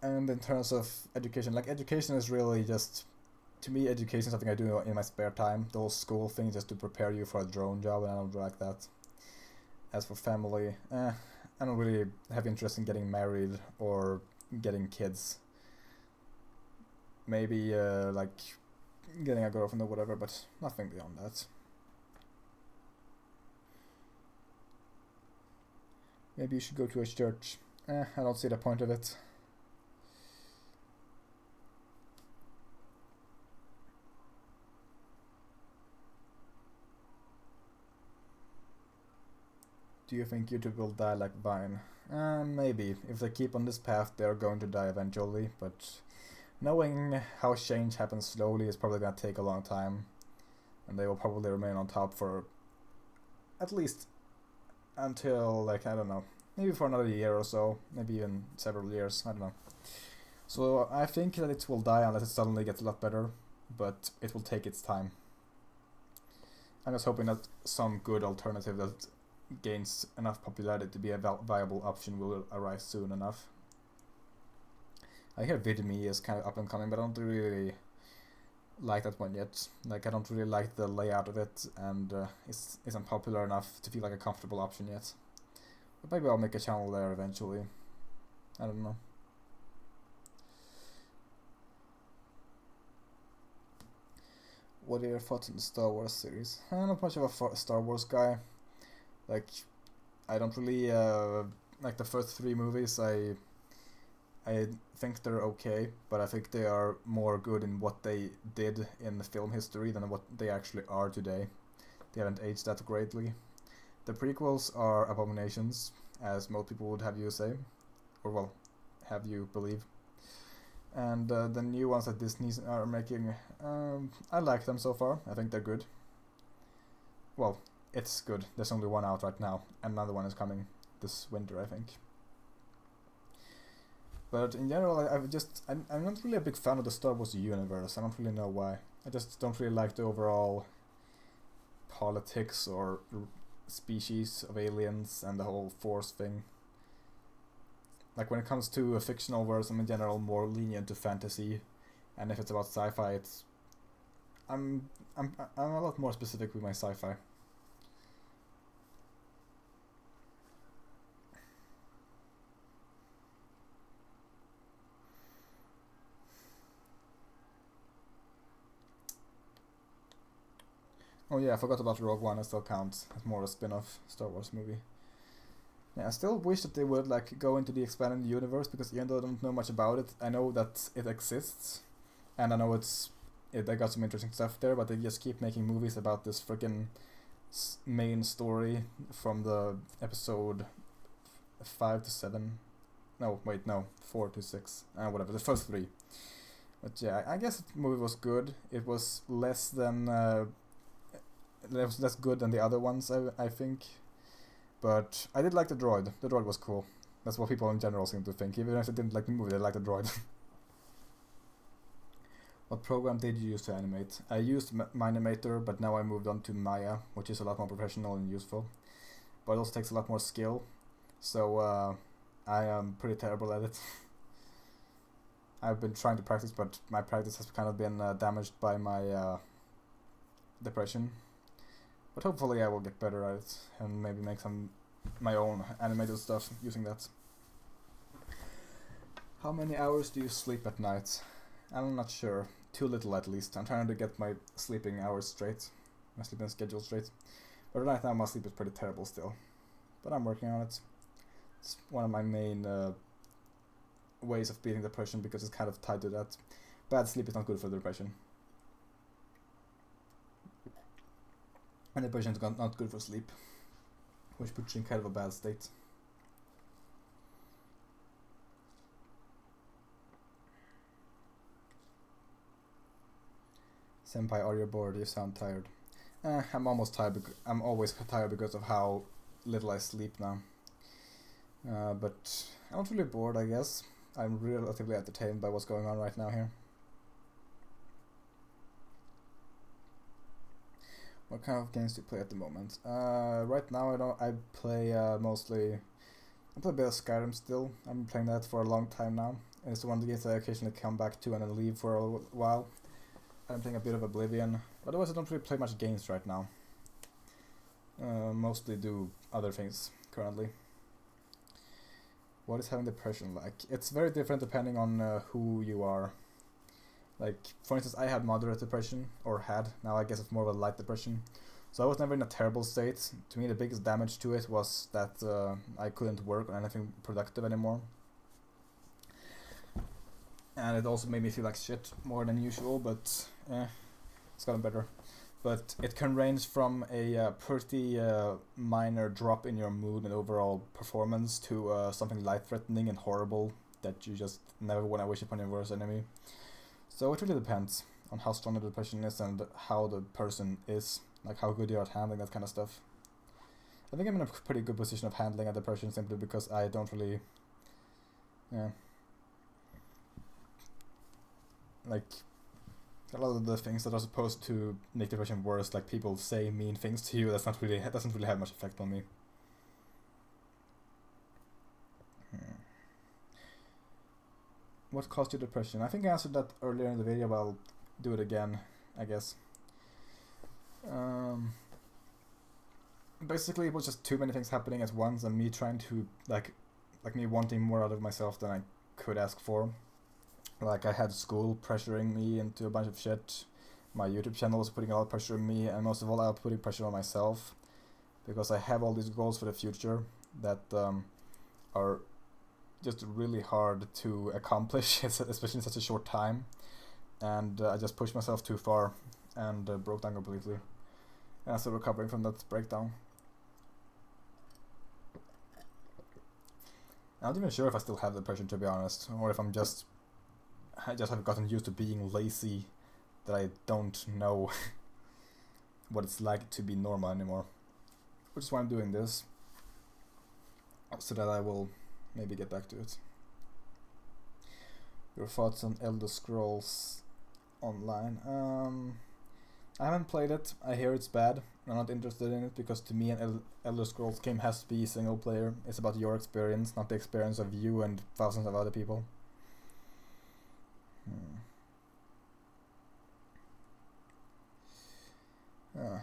in terms of education, like education is really just to me, education is something I do in my spare time. The whole school thing just to prepare you for a drone job, and I don't like that. As for family, I don't really have interest in getting married or getting kids. Maybe like getting a girlfriend or whatever, but nothing beyond that. Maybe you should go to a church. I don't see the point of it. Do you think YouTube will die like Vine? Maybe. If they keep on this path, they're going to die eventually, but knowing how change happens slowly is probably going to take a long time, and they will probably remain on top for at least until, like, I don't know, maybe for another year or so, maybe even several years, I don't know. So I think that it will die unless it suddenly gets a lot better, but it will take its time. I'm just hoping that some good alternative that gains enough popularity to be a viable option will arise soon enough. I hear VidMe is kind of up and coming, but I don't really like that one yet. Like, I don't really like the layout of it, and it isn't popular enough to feel like a comfortable option yet. But maybe I'll make a channel there eventually. I don't know. What are your thoughts on the Star Wars series? I'm not much of a Star Wars guy. Like, I don't really like the first 3 movies. I think they're okay, but I think they are more good in what they did in the film history than what they actually are today. They haven't aged that greatly. The prequels are abominations, as most people would have you say, or well, have you believe. And the new ones that Disney are making, I like them so far. I think they're good. Well, it's good. There's only one out right now, and another one is coming this winter, I think. But in general, I'm not really a big fan of the Star Wars universe. I don't really know why. I just don't really like the overall politics or species of aliens and the whole Force thing. Like, when it comes to a fictional verse, I'm in general more lenient to fantasy, and if it's about sci-fi, I'm a lot more specific with my sci-fi. Oh yeah, I forgot about Rogue One. It still counts as more a spin-off Star Wars movie. Yeah, I still wish that they would like go into the expanded universe, because even though I don't know much about it, I know that it exists, and I know they got some interesting stuff there. But they just keep making movies about this freaking main story from the episode 5 to 7. No, wait, no, 4 to 6. Whatever, the first 3. But yeah, I guess the movie was good. It was less than. It was less good than the other ones, I think. But I did like the droid. The droid was cool. That's what people in general seem to think. Even if they didn't like the movie, they liked the droid. What program did you use to animate? I used Minimator, but now I moved on to Maya, which is a lot more professional and useful. But it also takes a lot more skill. So I am pretty terrible at it. I've been trying to practice, but my practice has kind of been damaged by my depression. But hopefully I will get better at it and maybe make some my own animated stuff using that. How many hours do you sleep at night? I'm not sure. Too little at least. I'm trying to get my sleeping hours straight. My sleeping schedule straight. But right now my sleep is pretty terrible still. But I'm working on it. It's one of my main ways of beating depression, because it's kind of tied to that. Bad sleep is not good for the depression. And depression is not good for sleep, which puts you in kind of a bad state. Senpai, are you bored? You sound tired. I'm almost tired. I'm always tired because of how little I sleep now. But I'm not really bored, I guess. I'm relatively entertained by what's going on right now here. What kind of games do you play at the moment? Right now I play mostly. I play a bit of Skyrim still. I've been playing that for a long time now. And it's one of the games that I occasionally come back to and then leave for a while. I'm playing a bit of Oblivion. Otherwise, I don't really play much games right now. Mostly do other things currently. What is having depression like? It's very different depending on who you are. Like, for instance, I had moderate depression, or had. Now I guess it's more of a light depression. So I was never in a terrible state. To me, the biggest damage to it was that I couldn't work on anything productive anymore. And it also made me feel like shit more than usual, but it's gotten better. But it can range from a pretty minor drop in your mood and overall performance to something life-threatening and horrible that you just never want to wish upon your worst enemy. So it really depends on how strong the depression is and how the person is, like how good you are at handling that kind of stuff. I think I'm in a pretty good position of handling a depression simply because I don't really, like a lot of the things that are supposed to make depression worse, like people say mean things to you, that doesn't really have much effect on me. What caused you depression? I think I answered that earlier in the video, but I'll do it again, I guess. Basically, it was just too many things happening at once, and me trying to like me wanting more out of myself than I could ask for. Like, I had school pressuring me into a bunch of shit. My YouTube channel was putting a lot of pressure on me, and most of all, I was putting pressure on myself because I have all these goals for the future that are just really hard to accomplish, especially in such a short time. And I just pushed myself too far and broke down completely. And I'm still recovering from that breakdown. I'm not even sure if I still have depression, to be honest, or if I just have gotten used to being lazy, that I don't know what it's like to be normal anymore. Which is why I'm doing this, so that I will maybe get back to it. Your thoughts on Elder Scrolls Online? I haven't played it. I hear it's bad. I'm not interested in it because to me an Elder Scrolls game has to be single player. It's about your experience, not the experience of you and thousands of other people.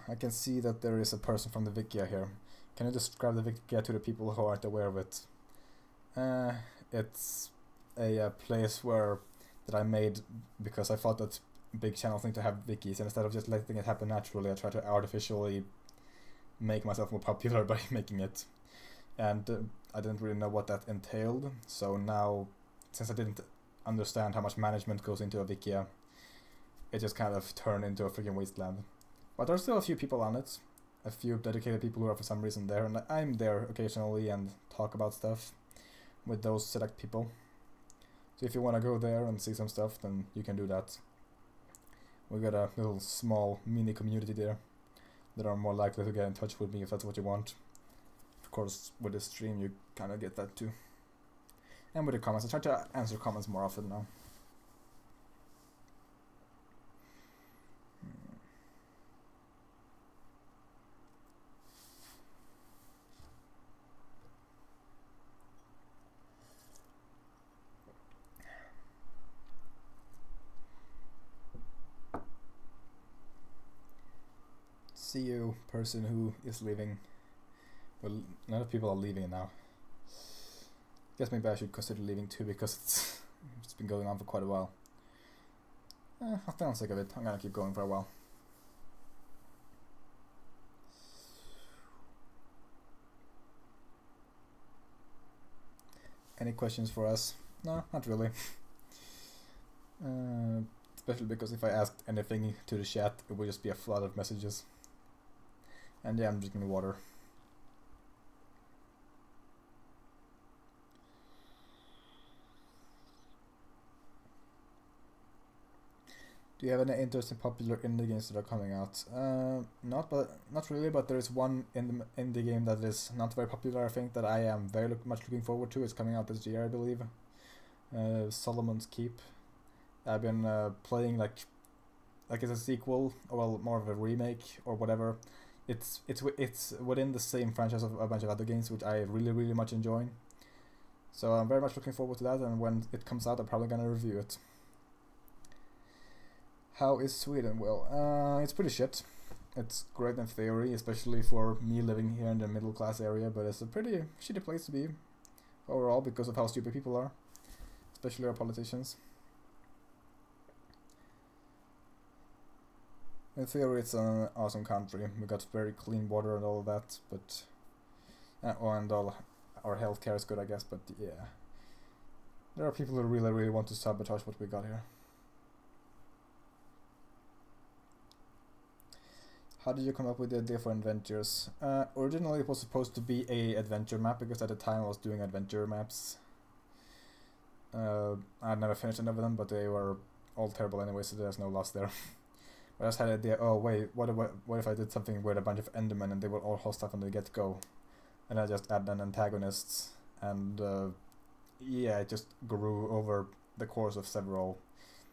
I can see that there is a person from the Wikia here. Can you describe the Wikia to the people who aren't aware of it? It's a place that I made because I thought that big channels need to have wikis, and instead of just letting it happen naturally, I try to artificially make myself more popular by making it. And I didn't really know what that entailed, so now, since I didn't understand how much management goes into a wikia, it just kind of turned into a freaking wasteland. But there's still a few people on it, a few dedicated people who are for some reason there, and I'm there occasionally and talk about stuff with those select people. So if you want to go there and see some stuff, then you can do that. We got a little small mini community there that are more likely to get in touch with me if that's what you want. Of course, with the stream you kind of get that too. And with the comments, I try to answer comments more often now. See you, person who is leaving. Well, a lot of people are leaving now. Guess maybe I should consider leaving too, because it's been going on for quite a while. I'm still sick of it. I'm gonna keep going for a while. Any questions for us? No, not really. Especially because if I asked anything to the chat, it would just be a flood of messages. And yeah, I'm drinking water. Do you have any interest in popular indie games that are coming out? Not really, but there is one indie game that is not very popular, I think, that I am very much looking forward to. It's coming out this year, I believe. Solomon's Keep. I've been playing like it's a sequel, or well, more of a remake or whatever. It's within the same franchise of a bunch of other games, which I really much enjoy. So I'm very much looking forward to that, and when it comes out, I'm probably gonna review it. How is Sweden? Well, it's pretty shit. It's great in theory, especially for me living here in the middle class area, but it's a pretty shitty place to be overall because of how stupid people are, especially our politicians. In theory, it's an awesome country. We got very clean water and all of that, but and all our healthcare is good, I guess. But yeah, there are people who really want to sabotage what we got here. How did you come up with the idea for adventures? Originally, it was supposed to be a adventure map because at the time I was doing adventure maps. I had never finished any of them, but they were all terrible anyway, so there's no loss there. I just had the idea, oh wait, what if I did something with a bunch of Endermen and they were all hostile from the get-go? And I just add an antagonist, and yeah, it just grew over the course of several,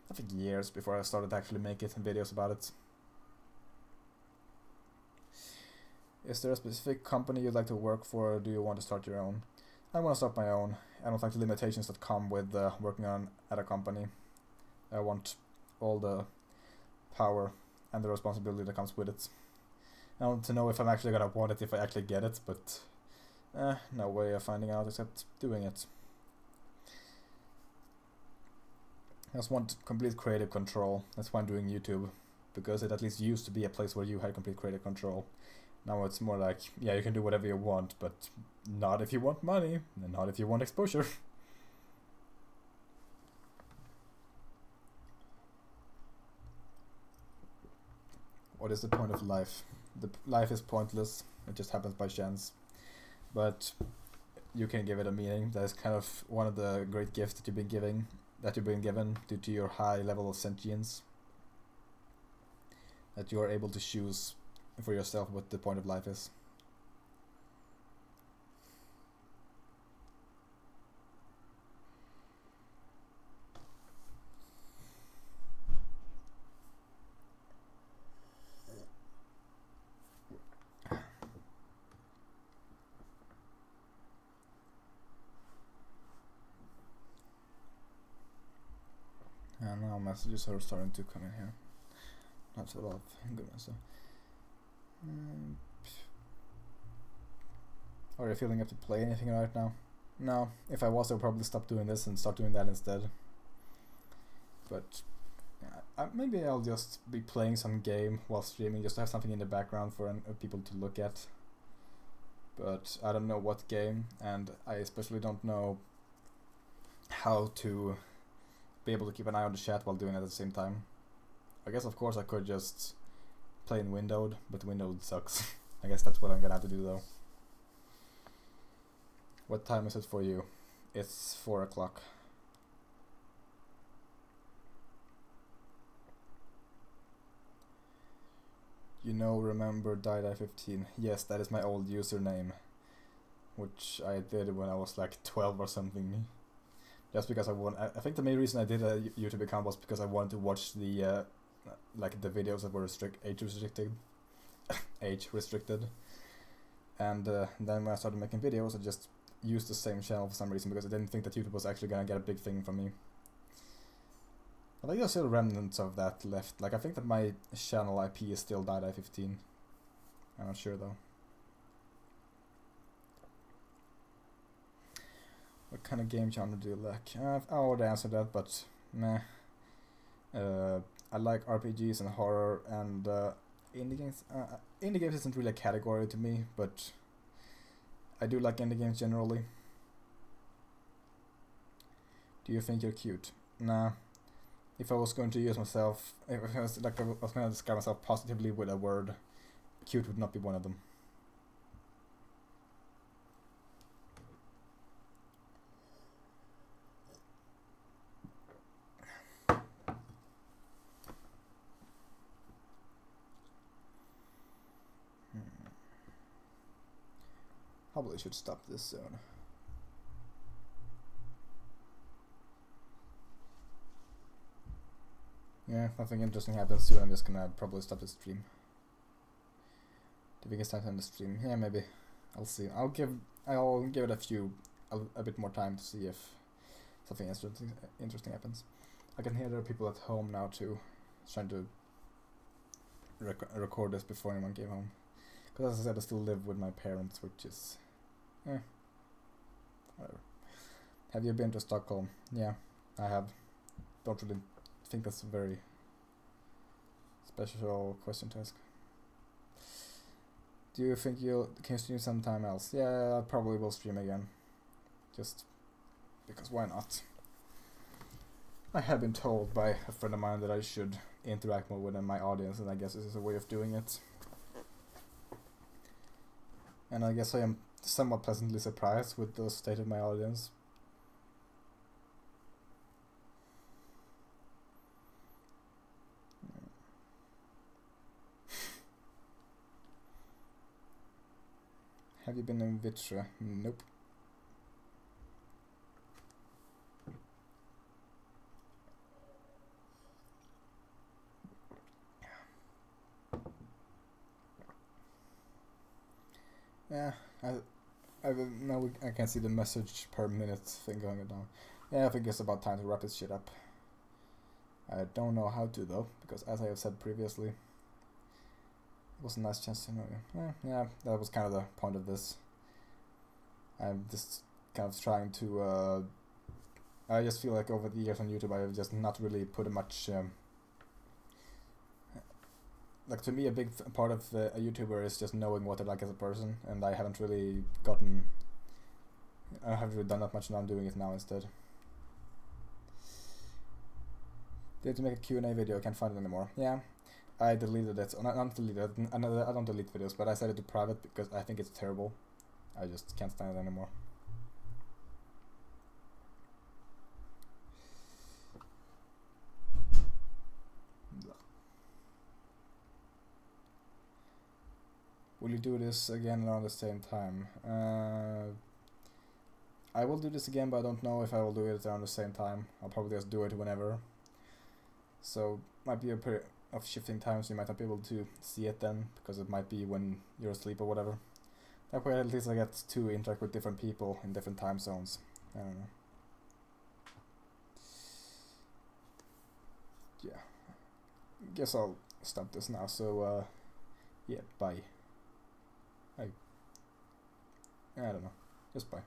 I think, years before I started actually making videos about it. Is there a specific company you'd like to work for, or do you want to start your own? I want to start my own. I don't like the limitations that come with working at a company. I want all the power and the responsibility that comes with it. I want to know if I'm actually gonna want it if I actually get it, but no way of finding out except doing it. I just want complete creative control. That's why I'm doing YouTube, because it at least used to be a place where you had complete creative control. Now it's more like, yeah, you can do whatever you want, but not if you want money, and not if you want exposure. What is the point of life? Life is pointless. It just happens by chance. But you can give it a meaning. That is kind of one of the great gifts that you've been given due to your high level of sentience. That you are able to choose for yourself what the point of life is. And now messages are starting to come in here. That's a lot of good messages. Are you feeling up to play anything right now? No. If I was, I would probably stop doing this and start doing that instead. But yeah, maybe I'll just be playing some game while streaming, just to have something in the background for people to look at. But I don't know what game, and I especially don't know how to be able to keep an eye on the chat while doing it at the same time. I guess of course I could just play in windowed, but windowed sucks. I guess that's what I'm gonna have to do though. What time is it for you? It's 4 o'clock. You know, remember DieDie15? Yes, that is my old username, which I did when I was like 12 or something. Just because I think the main reason I did a YouTube account was because I wanted to watch the like the videos that were age restricted, and then when I started making videos, I just used the same channel for some reason because I didn't think that YouTube was actually gonna get a big thing from me. I think there's still remnants of that left. Like I think that my channel IP is still DieDie15. I'm not sure though. What kind of game genre do you like? I already answered that, but meh. I like RPGs and horror and indie games. Indie games isn't really a category to me, but I do like indie games generally. Do you think you're cute? Nah. If I was going to use myself, if I was going to describe myself positively with a word, cute would not be one of them. Probably should stop this soon. Yeah, if nothing interesting happens soon, I'm just gonna probably stop the stream. Do you think it's time to end the stream? Yeah, maybe. I'll see. I'll give it a bit more time to see if something interesting happens. I can hear there are people at home now too, trying to record this before anyone came home. Because as I said, I still live with my parents, which is... whatever. Have you been to Stockholm? Yeah, I have. Don't really think that's a very special question to ask. Do you think can stream sometime else? Yeah, I probably will stream again. Just because why not? I have been told by a friend of mine that I should interact more with my audience, and I guess this is a way of doing it. And I guess I am somewhat pleasantly surprised with the state of my audience. Have you been in Vitra? Nope. Yeah, I can see the message per minute thing going down. Yeah, I think it's about time to wrap this shit up. I don't know how to though, because as I have said previously, it was a nice chance to know you. Yeah, that was kind of the point of this. I'm just kind of trying to. I just feel like over the years on YouTube, I have just not really put much. Like to me, a big part of a YouTuber is just knowing what they're like as a person, and I haven't really gotten. I haven't really done that much, and I'm doing it now instead. Did you make a Q&A video? I can't find it anymore. Yeah, I deleted it. Not deleted it. I don't delete videos, but I set it to private because I think it's terrible. I just can't stand it anymore. Will you do this again around the same time? I will do this again, but I don't know if I will do it around the same time. I'll probably just do it whenever. So might be a pair of shifting times. You might not be able to see it then, because it might be when you're asleep or whatever. That way at least I get to interact with different people in different time zones. I don't know. Yeah. Guess I'll stop this now. So yeah, bye. I don't know. Just bye.